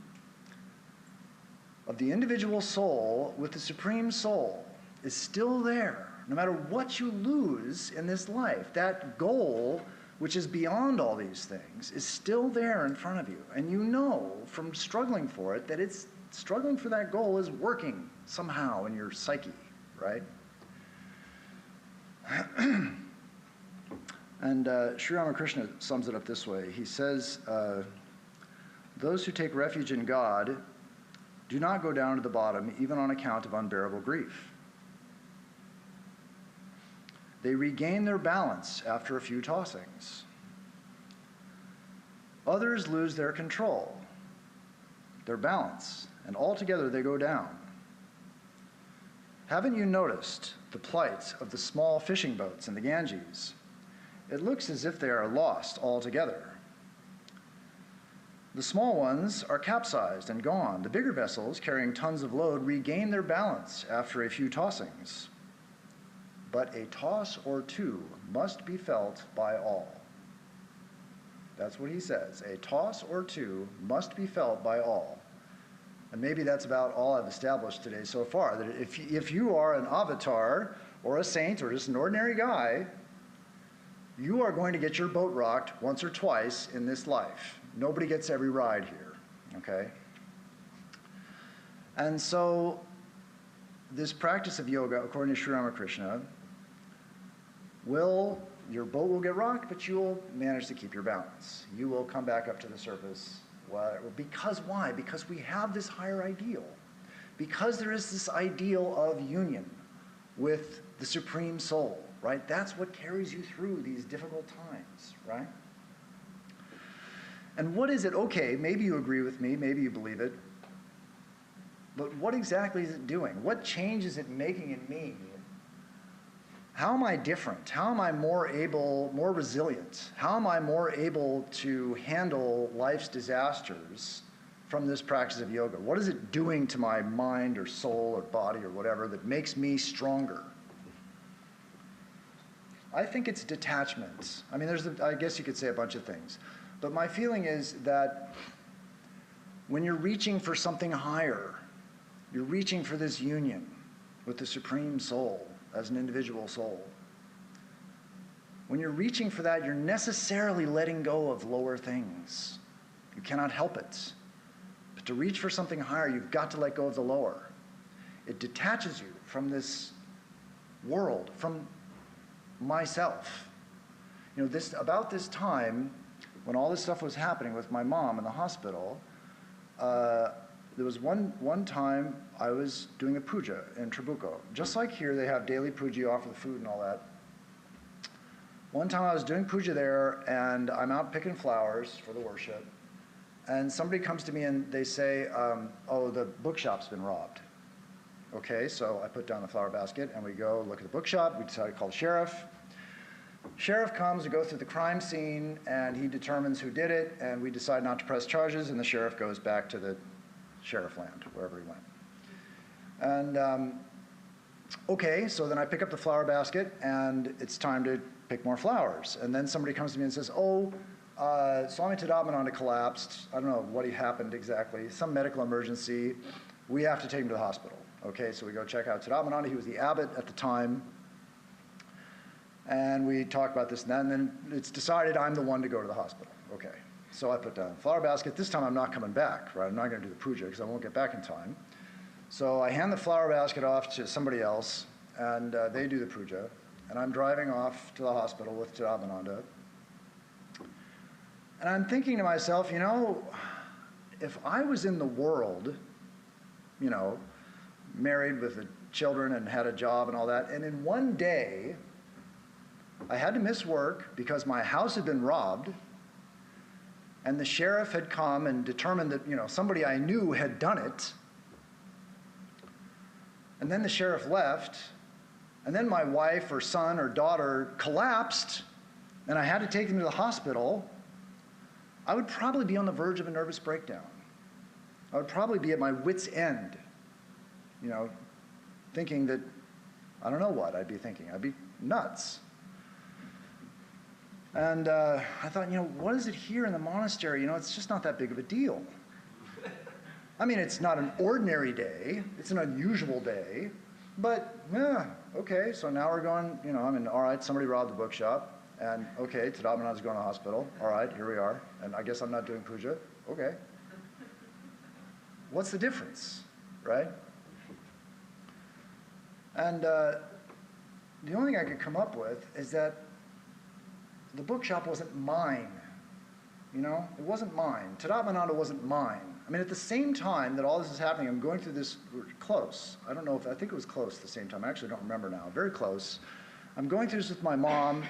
of the individual soul with the Supreme Soul is still there. No matter what you lose in this life, that goal, which is beyond all these things, is still there in front of you. And you know from struggling for it that it's struggling for that goal is working somehow in your psyche, right? And Sri Ramakrishna sums it up this way. He says, those who take refuge in God do not go down to the bottom even on account of unbearable grief. They regain their balance after a few tossings. Others lose their control, their balance, and altogether they go down. Haven't you noticed the plight of the small fishing boats in the Ganges? It looks as if they are lost altogether. The small ones are capsized and gone. The bigger vessels, carrying tons of load, regain their balance after a few tossings. But a toss or two must be felt by all. That's what he says. A toss or two must be felt by all. And maybe that's about all I've established today so far, that if you are an avatar or a saint or just an ordinary guy, you are going to get your boat rocked once or twice in this life. Nobody gets every ride here, okay? And so this practice of yoga, according to Sri Ramakrishna, your boat will get rocked, but you will manage to keep your balance. You will come back up to the surface. Because why? Because we have this higher ideal. Because there is this ideal of union with the Supreme Soul, right? That's what carries you through these difficult times, right? And what is it? Okay, maybe you agree with me, maybe you believe it, but what exactly is it doing? What change is it making in me? How am I different? How am I more resilient? How am I more able to handle life's disasters from this practice of yoga? What is it doing to my mind or soul or body or whatever that makes me stronger? I think it's detachment. I mean, I guess you could say a bunch of things. But my feeling is that when you're reaching for something higher, you're reaching for this union with the Supreme Soul as an individual soul. When you're reaching for that, you're necessarily letting go of lower things. You cannot help it. But to reach for something higher, you've got to let go of the lower. It detaches you from this world, from myself. You know, about this time, when all this stuff was happening with my mom in the hospital, there was one time I was doing a puja in Trabuco. Just like here, they have daily puja, you offer the food and all that. One time I was doing puja there, and I'm out picking flowers for the worship, and somebody comes to me and they say, oh, the bookshop's been robbed. Okay, so I put down the flower basket, and we go look at the bookshop. We decide to call the sheriff. Sheriff comes, we go through the crime scene, and he determines who did it, and we decide not to press charges, and the sheriff goes back to the sheriff land, wherever he went. And okay, so then I pick up the flower basket, and it's time to pick more flowers. And then somebody comes to me and says, oh, Swami Tadamananda collapsed. I don't know what happened exactly, some medical emergency. We have to take him to the hospital. Okay, so we go check out Tadamananda. He was the abbot at the time. And we talk about this and that, and then it's decided I'm the one to go to the hospital. Okay, so I put down the flower basket. This time I'm not coming back, right? I'm not going to do the puja because I won't get back in time. So I hand the flower basket off to somebody else, and they do the puja. And I'm driving off to the hospital with Tadamananda. And I'm thinking to myself, you know, if I was in the world, you know, married with the children and had a job and all that, and in one day I had to miss work because my house had been robbed, and the sheriff had come and determined that, you know, somebody I knew had done it, and then the sheriff left, and then my wife or son or daughter collapsed, and I had to take them to the hospital, I would probably be on the verge of a nervous breakdown. I would probably be at my wit's end, you know, thinking that, I don't know what I'd be thinking. I'd be nuts. And I thought, you know, what is it here in the monastery? You know, it's just not that big of a deal. I mean, it's not an ordinary day. It's an unusual day. But, yeah, okay, so now we're going, you know, I mean, all right, somebody robbed the bookshop. And, okay, Tadamananda's going to the hospital. All right, here we are. And I guess I'm not doing puja. Okay. What's the difference, right? And the only thing I could come up with is that the bookshop wasn't mine, you know? It wasn't mine. Tadamananda wasn't mine. I mean, at the same time that all this is happening, I'm going through this, close. I don't know if, I think it was close at the same time. I actually don't remember now. Very close. I'm going through this with my mom,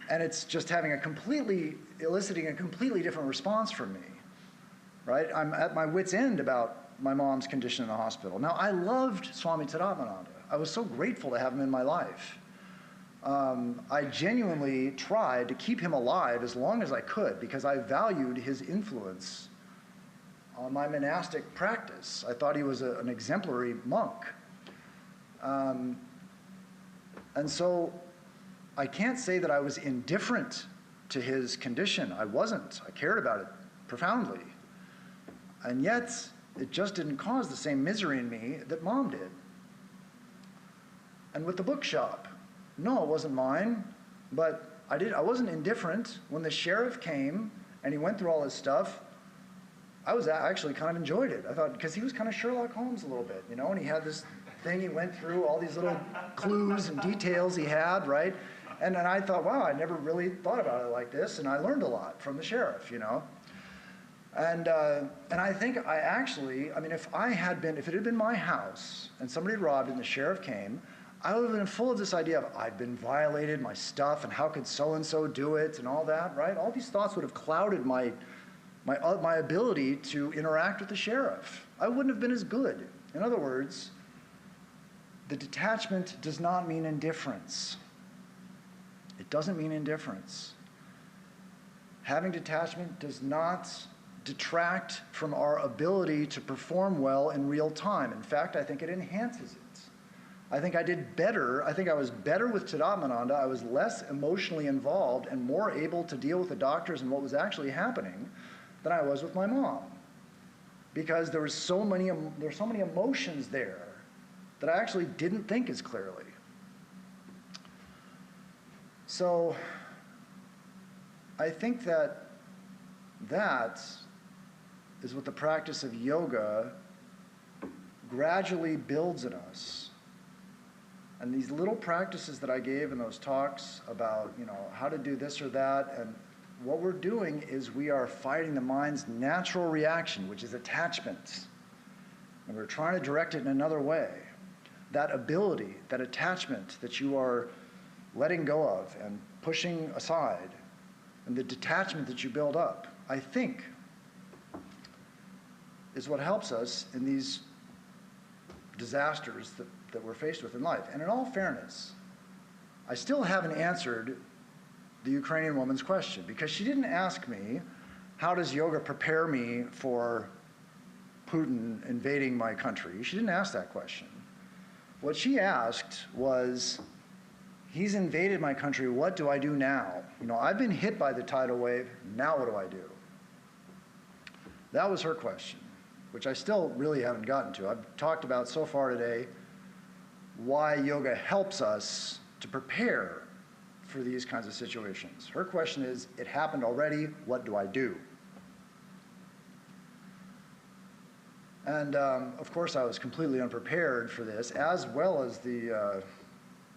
and it's just eliciting a completely different response from me, right? I'm at my wit's end about my mom's condition in the hospital. Now, I loved Swami Tadamananda. I was so grateful to have him in my life. I genuinely tried to keep him alive as long as I could because I valued his influence on my monastic practice. I thought he was an exemplary monk. And so I can't say that I was indifferent to his condition. I wasn't. I cared about it profoundly. And yet, it just didn't cause the same misery in me that Mom did. And with the bookshop, no, it wasn't mine, but I wasn't indifferent. When the sheriff came and he went through all his stuff, I actually kind of enjoyed it. I thought, because he was kind of Sherlock Holmes a little bit, you know, and he had this thing, he went through all these little clues and details he had, right? And I thought, wow, I never really thought about it like this, and I learned a lot from the sheriff, you know? And I think I mean, if it had been my house and somebody robbed it and the sheriff came, I would have been full of this idea of I've been violated, my stuff, and how could so-and-so do it, and all that, right? All these thoughts would have clouded my ability to interact with the sheriff. I wouldn't have been as good. In other words, the detachment does not mean indifference. It doesn't mean indifference. Having detachment does not detract from our ability to perform well in real time. In fact, I think it enhances it. I think I did better. I think I was better with Tadamananda. I was less emotionally involved and more able to deal with the doctors and what was actually happening than I was with my mom. Because there were so many emotions there that I actually didn't think as clearly. So I think that is what the practice of yoga gradually builds in us. And these little practices that I gave in those talks about, you know, how to do this or that, and what we're doing is we are fighting the mind's natural reaction, which is attachment. And we're trying to direct it in another way. That ability, that attachment that you are letting go of and pushing aside, and the detachment that you build up, I think, is what helps us in these disasters that we're faced with in life. And in all fairness, I still haven't answered the Ukrainian woman's question, because she didn't ask me, how does yoga prepare me for Putin invading my country? She didn't ask that question. What she asked was, he's invaded my country, what do I do now? You know, I've been hit by the tidal wave, now what do I do? That was her question, which I still really haven't gotten to. I've talked about so far today why yoga helps us to prepare for these kinds of situations. Her question is, it happened already, what do I do? And of course I was completely unprepared for this, as well as the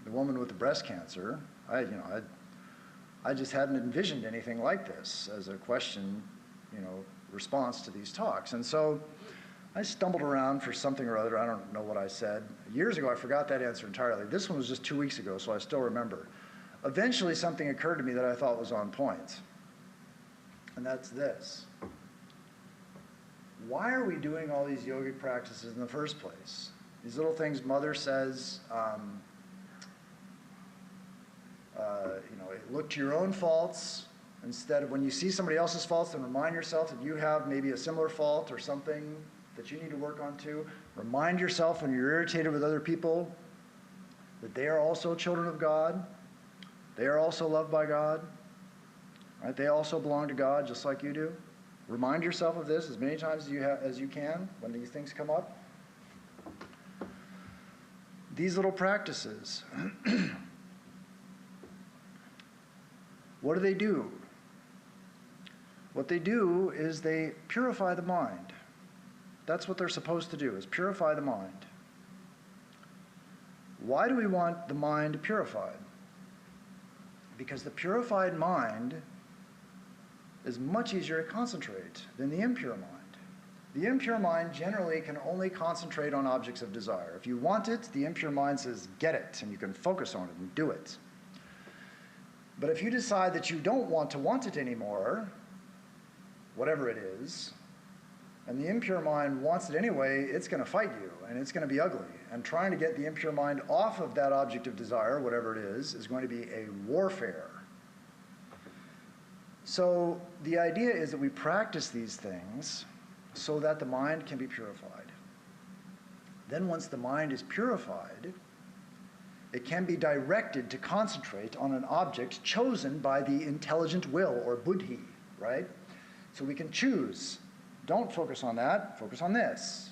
woman with the breast cancer. I just hadn't envisioned anything like this as a question, response to these talks. And so I stumbled around for something or other. I don't know what I said. Years ago, I forgot that answer entirely. This one was just 2 weeks ago, so I still remember. Eventually, something occurred to me that I thought was on point. And that's this. Why are we doing all these yogic practices in the first place? These little things Mother says, look to your own faults. Instead of when you see somebody else's faults, then remind yourself that you have maybe a similar fault or something that you need to work on too. Remind yourself when you're irritated with other people that they are also children of God. They are also loved by God. Right? They also belong to God just like you do. Remind yourself of this as many times as you can when these things come up. These little practices, what do? What they do is they purify the mind. That's what they're supposed to do, is purify the mind. Why do we want the mind purified? Because the purified mind is much easier to concentrate than the impure mind. The impure mind generally can only concentrate on objects of desire. If you want it, the impure mind says, get it, and you can focus on it and do it. But if you decide that you don't want it anymore, whatever it is, and the impure mind wants it anyway, it's going to fight you, and it's going to be ugly. And trying to get the impure mind off of that object of desire, whatever it is going to be a warfare. So the idea is that we practice these things so that the mind can be purified. Then once the mind is purified, it can be directed to concentrate on an object chosen by the intelligent will, or buddhi, right? So we can choose. Don't focus on that, focus on this,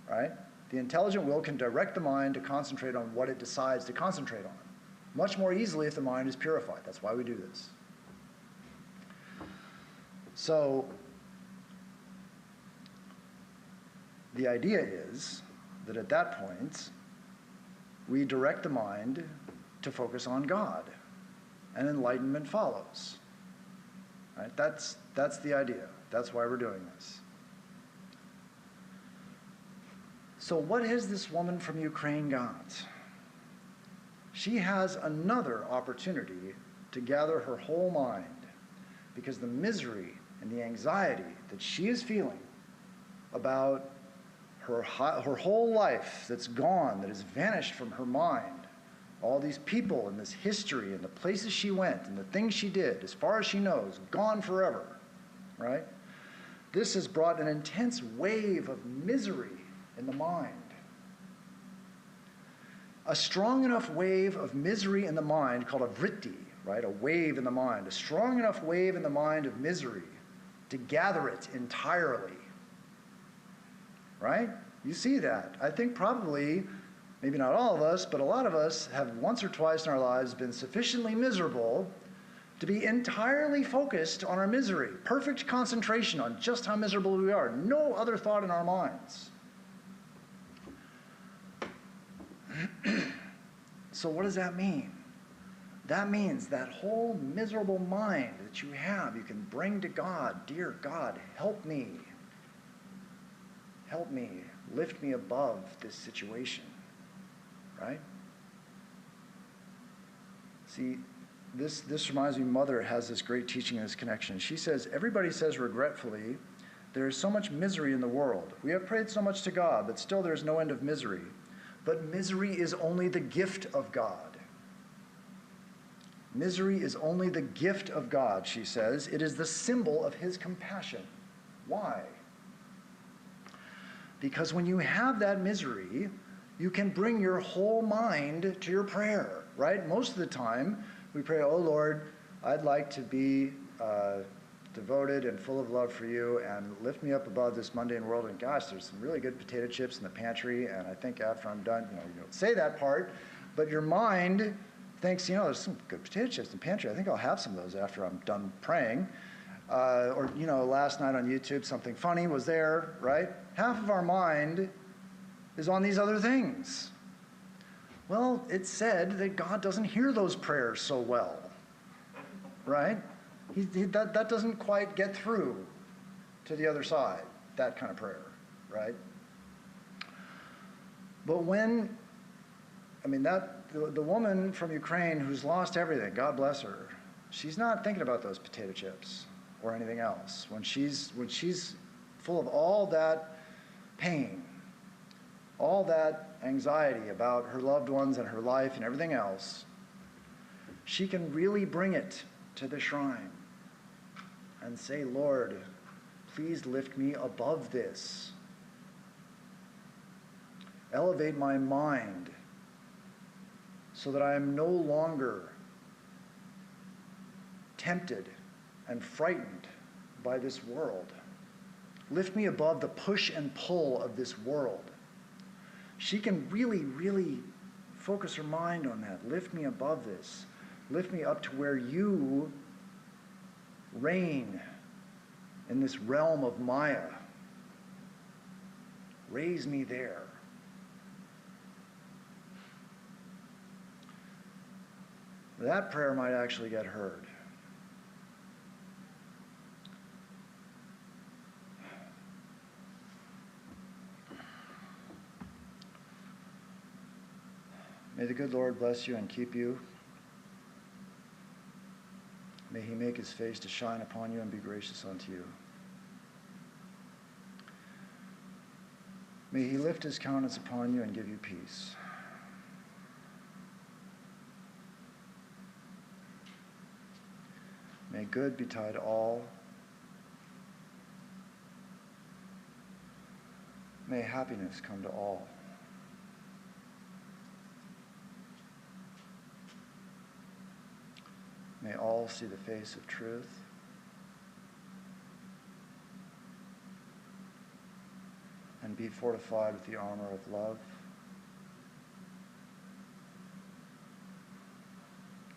right? The intelligent will can direct the mind to concentrate on what it decides to concentrate on. Much more easily if the mind is purified. That's why we do this. So the idea is that at that point, we direct the mind to focus on God, and enlightenment follows. Right? That's the idea. That's why we're doing this. So what has this woman from Ukraine got? She has another opportunity to gather her whole mind, because the misery and the anxiety that she is feeling about her whole life that's gone, that has vanished from her mind, all these people and this history and the places she went and the things she did, as far as she knows, gone forever, right? This has brought an intense wave of misery in the mind. A strong enough wave of misery in the mind, called a vritti, right? A wave in the mind, a strong enough wave in the mind of misery to gather it entirely, right? You see that. I think probably, maybe not all of us, but a lot of us have once or twice in our lives been sufficiently miserable to be entirely focused on our misery. Perfect concentration on just how miserable we are. No other thought in our minds. So what does that mean? That means that whole miserable mind that you have, you can bring to God. Dear God, help me. Help me. Lift me above this situation. Right? See, this reminds me, Mother has this great teaching in this connection. She says, everybody says regretfully, there is so much misery in the world. We have prayed so much to God, but still there is no end of misery. But misery is only the gift of God. Misery is only the gift of God, she says. It is the symbol of his compassion. Why? Because when you have that misery, you can bring your whole mind to your prayer, right? Most of the time, we pray, oh Lord, I'd like to be devoted and full of love for you, and lift me up above this mundane world. And gosh, there's some really good potato chips in the pantry, and I think after I'm done, you don't say that part, but your mind thinks, there's some good potato chips in the pantry. I think I'll have some of those after I'm done praying. Or last night on YouTube, something funny was there, right? Half of our mind is on these other things. Well, it's said that God doesn't hear those prayers so well, right? That doesn't quite get through to the other side, that kind of prayer, right? But the woman from Ukraine who's lost everything, God bless her, she's not thinking about those potato chips or anything else. When she's full of all that pain, all that anxiety about her loved ones and her life and everything else, she can really bring it to the shrine and say, Lord, please lift me above this. Elevate my mind so that I am no longer tempted and frightened by this world. Lift me above the push and pull of this world. She can really, really focus her mind on that. Lift me above this. Lift me up to where you reign in this realm of Maya. Raise me there. That prayer might actually get heard. May the good Lord bless you and keep you. May he make his face to shine upon you and be gracious unto you. May he lift his countenance upon you and give you peace. May good betide all. May happiness come to all. May all see the face of truth. And be fortified with the armor of love,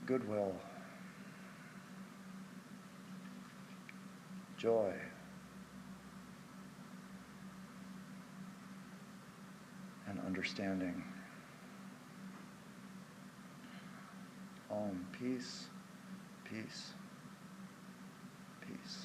goodwill, joy, and understanding. Om, peace, peace, peace.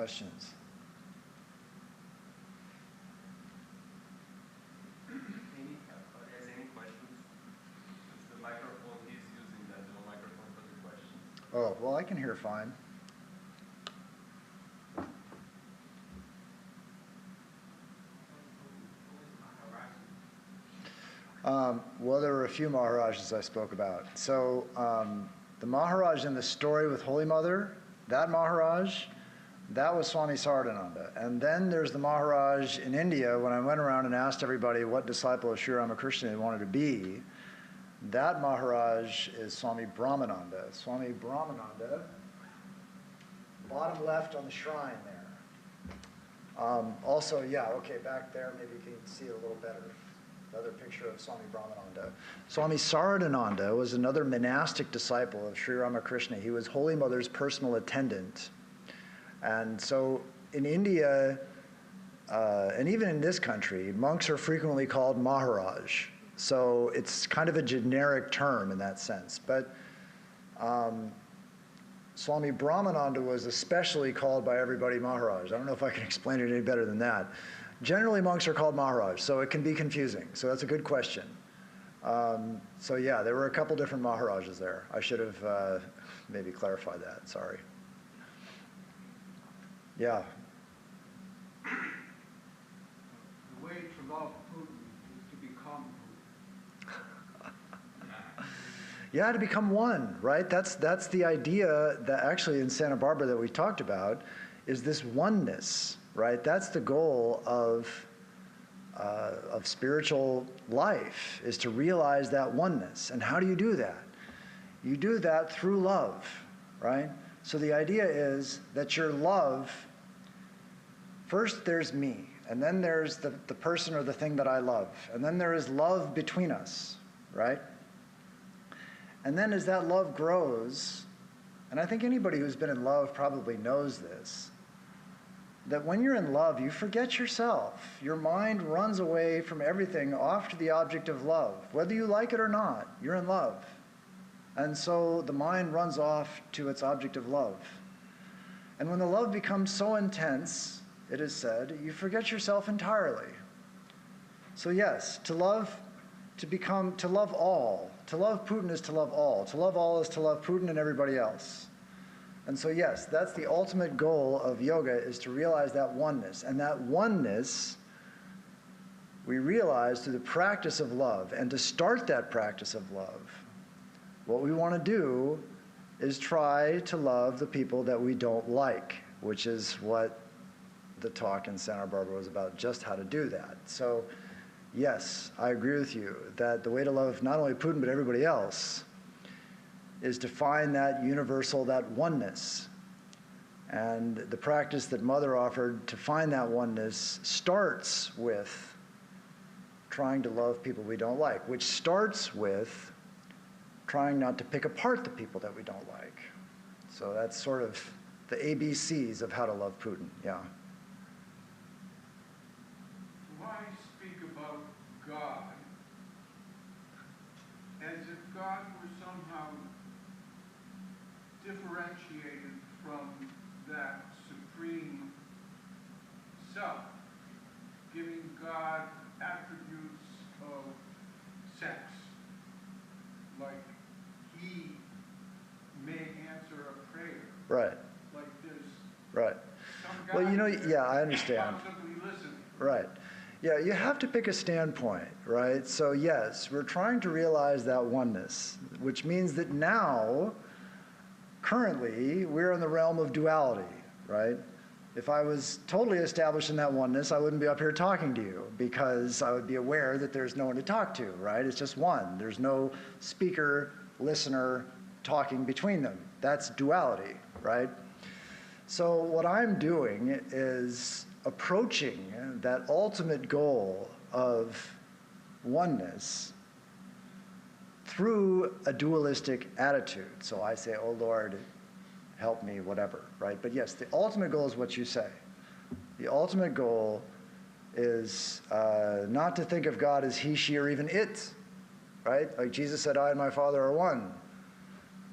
questions. Any questions? It's the microphone he's using, that no microphone for the questions. Oh, well, I can hear fine. Well, there were a few Maharajas I spoke about. So the Maharaj in the story with Holy Mother, that Maharaj, that was Swami Sardananda. And then there's the Maharaj in India, when I went around and asked everybody what disciple of Sri Ramakrishna they wanted to be, that Maharaj is Swami Brahmananda. Swami Brahmananda, bottom left on the shrine there. Also, yeah, okay, back there, maybe you can see it a little better. Another picture of Swami Brahmananda. Swami Sardananda was another monastic disciple of Sri Ramakrishna. He was Holy Mother's personal attendant. And so in India, and even in this country, monks are frequently called Maharaj. So it's kind of a generic term in that sense. But Swami Brahmananda was especially called by everybody Maharaj. I don't know if I can explain it any better than that. Generally, monks are called Maharaj, so it can be confusing. So that's a good question. So yeah, there were a couple different Maharajas there. I should have maybe clarified that, sorry. Yeah. The way to love Putin is to become Putin. Yeah, to become one, right? That's the idea that actually in Santa Barbara that we talked about is this oneness, right? That's the goal of spiritual life, is to realize that oneness. And how do you do that? You do that through love, right? So the idea is that your love, first there's me, and then there's the person or the thing that I love, and then there is love between us, right? And then as that love grows, and I think anybody who's been in love probably knows this, that when you're in love, you forget yourself. Your mind runs away from everything off to the object of love. Whether you like it or not, you're in love. And so the mind runs off to its object of love. And when the love becomes so intense, it is said, you forget yourself entirely. So yes, to love all. To love Putin is to love all. To love all is to love Putin and everybody else. And so yes, that's the ultimate goal of yoga, is to realize that oneness. And that oneness we realize through the practice of love. And to start that practice of love, what we want to do is try to love the people that we don't like, which is what the talk in Santa Barbara was about, just how to do that. So yes, I agree with you that the way to love not only Putin but everybody else is to find that universal, that oneness. And the practice that Mother offered to find that oneness starts with trying to love people we don't like, which starts with trying not to pick apart the people that we don't like. So that's sort of the ABCs of how to love Putin, yeah. Why speak about God as if God were somehow differentiated from that supreme self, giving God attributes of sex, like he may answer a prayer. Right. Like there's Right. some guy Well, you know, there yeah, I understand. constantly listening. Right. Yeah, you have to pick a standpoint, right? So yes, we're trying to realize that oneness, which means that now, currently, we're in the realm of duality, right? If I was totally established in that oneness, I wouldn't be up here talking to you, because I would be aware that there's no one to talk to, right? It's just one. There's no speaker, listener, talking between them. That's duality, right? So what I'm doing is approaching that ultimate goal of oneness through a dualistic attitude. So I say, oh Lord, help me, whatever, right? But yes, the ultimate goal is what you say. The ultimate goal is not to think of God as he, she, or even it, right? Like Jesus said, I and my Father are one.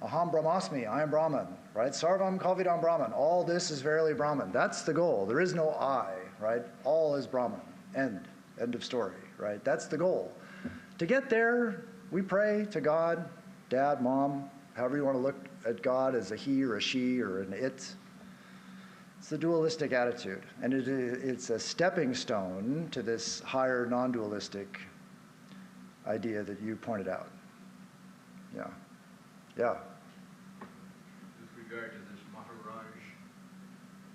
Aham Brahmasmi, I am Brahman, right? Sarvam Kalvidam Brahman, all this is verily Brahman. That's the goal. There is no I, right? All is Brahman. End of story, right? That's the goal. To get there, we pray to God, dad, mom, however you want to look at God, as a he or a she or an it. It's the dualistic attitude, and it's a stepping stone to this higher non-dualistic idea that you pointed out. Yeah. Yeah. With regard to this Maharaj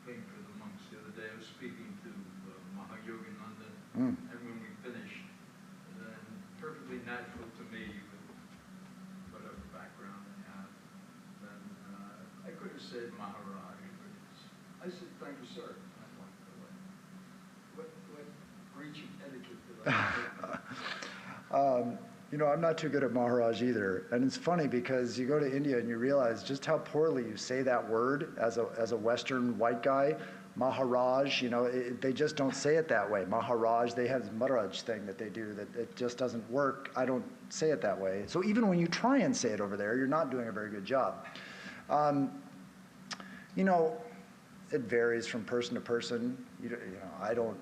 thing for the monks the other day, I was speaking to Mahayogananda, and when we finished, then perfectly natural to me, with whatever background I have, then I could have said Maharaj, but I said, thank you, sir. And I'm like, what breach of etiquette did I make? You know, I'm not too good at Maharaj either. And it's funny because you go to India and you realize just how poorly you say that word as a Western white guy. Maharaj, you know, they just don't say it that way. Maharaj, they have this Maharaj thing that they do that it just doesn't work. I don't say it that way. So even when you try and say it over there, you're not doing a very good job. You know, it varies from person to person. You know,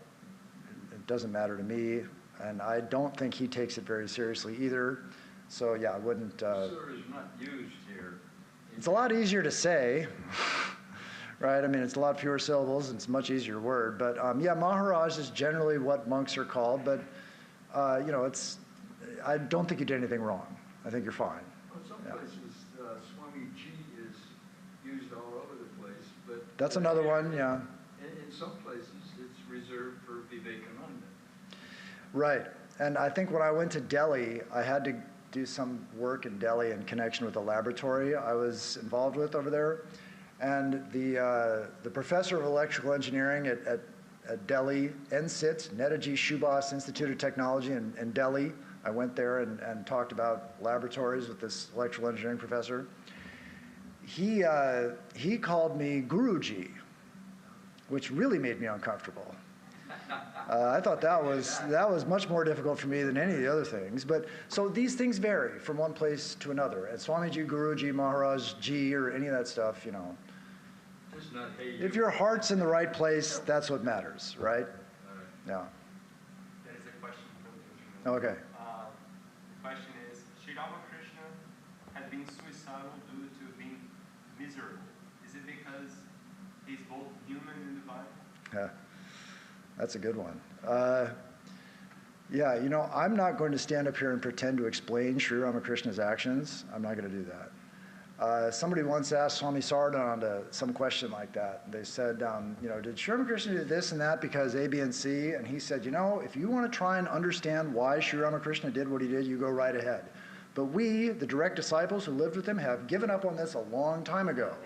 it doesn't matter to me. And I don't think he takes it very seriously either. So yeah, I wouldn't. Sir is not used here. It's a lot easier to say, right? I mean, it's a lot fewer syllables, and it's a much easier word. But yeah, Maharaj is generally what monks are called. But you know, I don't think you did anything wrong. I think you're fine. Well, some places, Swami G is used all over the place, but That's another one, yeah. In some places, it's reserved for Vivekananda. Right. And I think when I went to Delhi, I had to do some work in Delhi in connection with a laboratory I was involved with over there. And the professor of electrical engineering at Delhi, NSIT, Netaji Subhas Institute of Technology in Delhi, I went there and talked about laboratories with this electrical engineering professor. He called me Guruji, which really made me uncomfortable. I thought that was much more difficult for me than any of the other things. But so these things vary from one place to another. And Swamiji, Guruji, Maharaj Ji, or any of that stuff, you know. Just not, hey, If your heart's in the right place, that's what matters, right? Yeah. There is a question from the Okay. The question is, Sri Ramakrishna had been suicidal due to being miserable. Is it because he's both human in the Bible? Yeah. That's a good one. Yeah, you know, I'm not going to stand up here and pretend to explain Sri Ramakrishna's actions. I'm not going to do that. Somebody once asked Swami Sardananda some question like that. They said, you know, did Sri Ramakrishna do this and that because A, B, and C? And he said, you know, if you want to try and understand why Sri Ramakrishna did what he did, you go right ahead. But we, the direct disciples who lived with him, have given up on this a long time ago.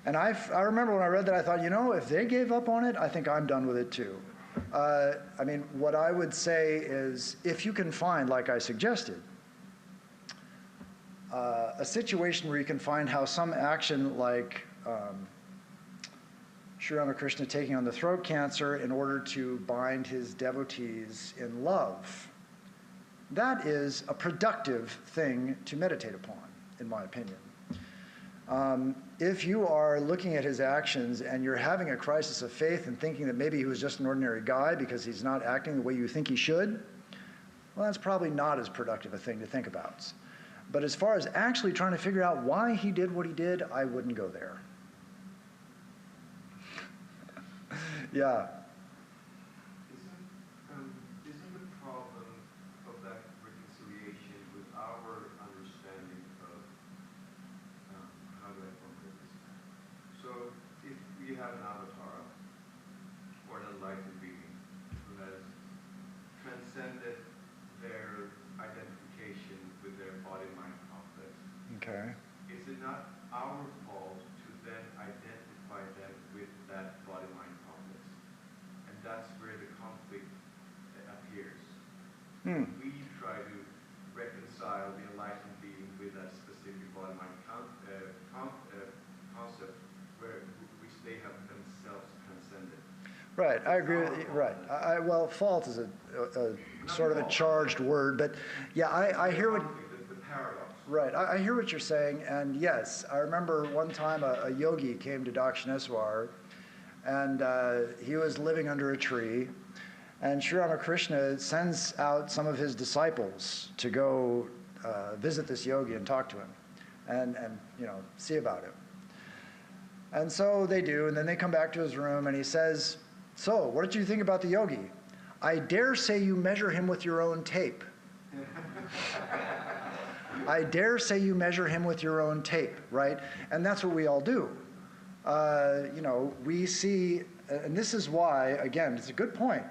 And I remember when I read that, I thought, you know, if they gave up on it, I think I'm done with it too. I mean, what I would say is, if you can find, like I suggested, a situation where you can find how some action like Sri Ramakrishna taking on the throat cancer in order to bind his devotees in love, that is a productive thing to meditate upon, in my opinion. If you are looking at his actions and you're having a crisis of faith and thinking that maybe he was just an ordinary guy because he's not acting the way you think he should, well, that's probably not as productive a thing to think about. But as far as actually trying to figure out why he did what he did, I wouldn't go there. Yeah. Isn't the problem of that reconciliation with our understanding of how do I formulate this? So if we have an avatar or an enlightened being who has transcended their identification with their body-mind complex, Okay. is it not our fault to then identify them with that body-mind complex? And that's where the conflict appears. We try to reconcile the enlightened being with that specific body-mind concept which they have themselves transcended. Right, I agree with you. Right. Well, fault is a sort of a charged word, but yeah, I hear what... The paradox. Right, I hear what you're saying, and yes, I remember one time a yogi came to Dakshineswar, and he was living under a tree, and Sri Ramakrishna sends out some of his disciples to go visit this yogi and talk to him, and see about him. And so they do, and then they come back to his room, and he says, "So, what did you think about the yogi? I dare say you measure him with your own tape." I dare say you measure him with your own tape, right? And that's what we all do. We see, and this is why, again, it's a good point,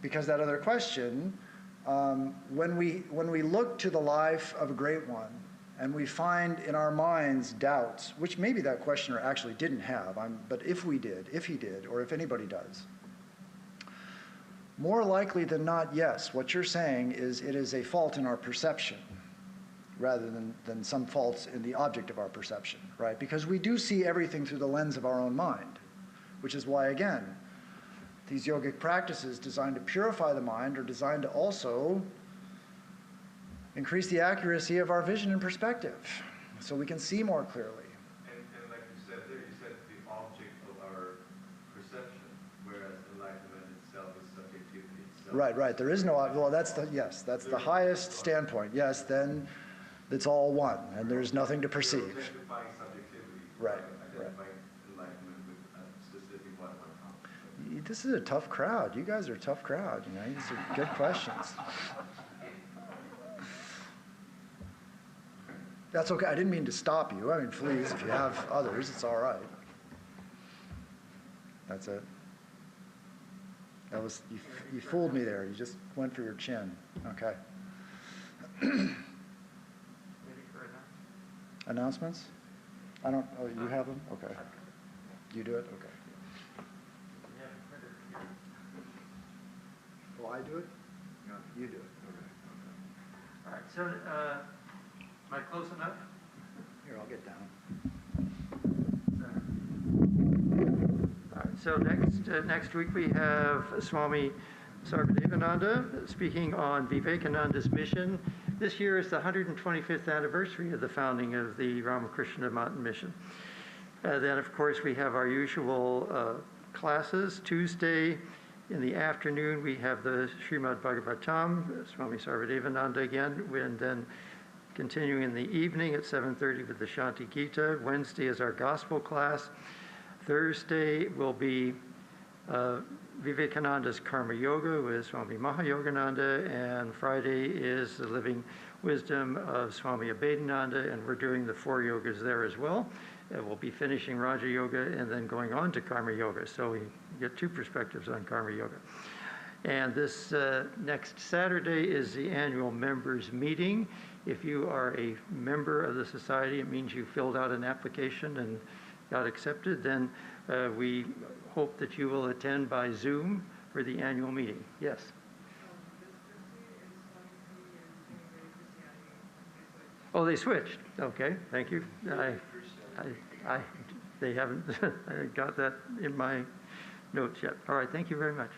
because that other question, when we look to the life of a great one, and we find in our minds doubts, which maybe that questioner actually didn't have, but if he did, or if anybody does, more likely than not, yes, what you're saying is it is a fault in our perception, rather than some faults in the object of our perception, right? Because we do see everything through the lens of our own mind, which is why, again, these yogic practices designed to purify the mind are designed to also increase the accuracy of our vision and perspective, so we can see more clearly. And like you said there, you said the object of our perception, whereas enlightenment itself is subjectivity itself. Right. There is no, well, that's the highest standpoint. Yes, then it's all one, and there's nothing to perceive. Identifying subjectivity. Right. Identifying enlightenment with a specific one. This is a tough crowd. You guys are a tough crowd. These are good questions. That's okay. I didn't mean to stop you. Please, if you have others, it's all right. That's it. That was, you fooled me there. You just went for your chin. Okay. Ready for Announcements? I don't, oh, you have them? Okay. You do it? Okay. Will I do it? No, you do it. Okay. All right, so, am I close enough? Here, I'll get down. All right, so next week we have Swami Sarvadevananda speaking on Vivekananda's mission. This year is the 125th anniversary of the founding of the Ramakrishna Mountain Mission. Then, of course, we have our usual classes. Tuesday in the afternoon, we have the Srimad Bhagavatam, Swami Sarvadevananda again, and then continuing in the evening at 7:30 with the Shanti Gita. Wednesday is our gospel class. Thursday will be Vivekananda's Karma Yoga with Swami Mahayogananda, and Friday is the Living Wisdom of Swami Abhedananda, and we're doing the 4 yogas there as well. We'll be finishing Raja Yoga and then going on to Karma Yoga, so we get 2 perspectives on Karma Yoga. And this next Saturday is the annual members meeting. If you are a member of the society, it means you filled out an application and got accepted, then we hope that you will attend by Zoom for the annual meeting. Yes? Oh, they switched. Okay, thank you. They haven't got that in my notes yet. All right, thank you very much.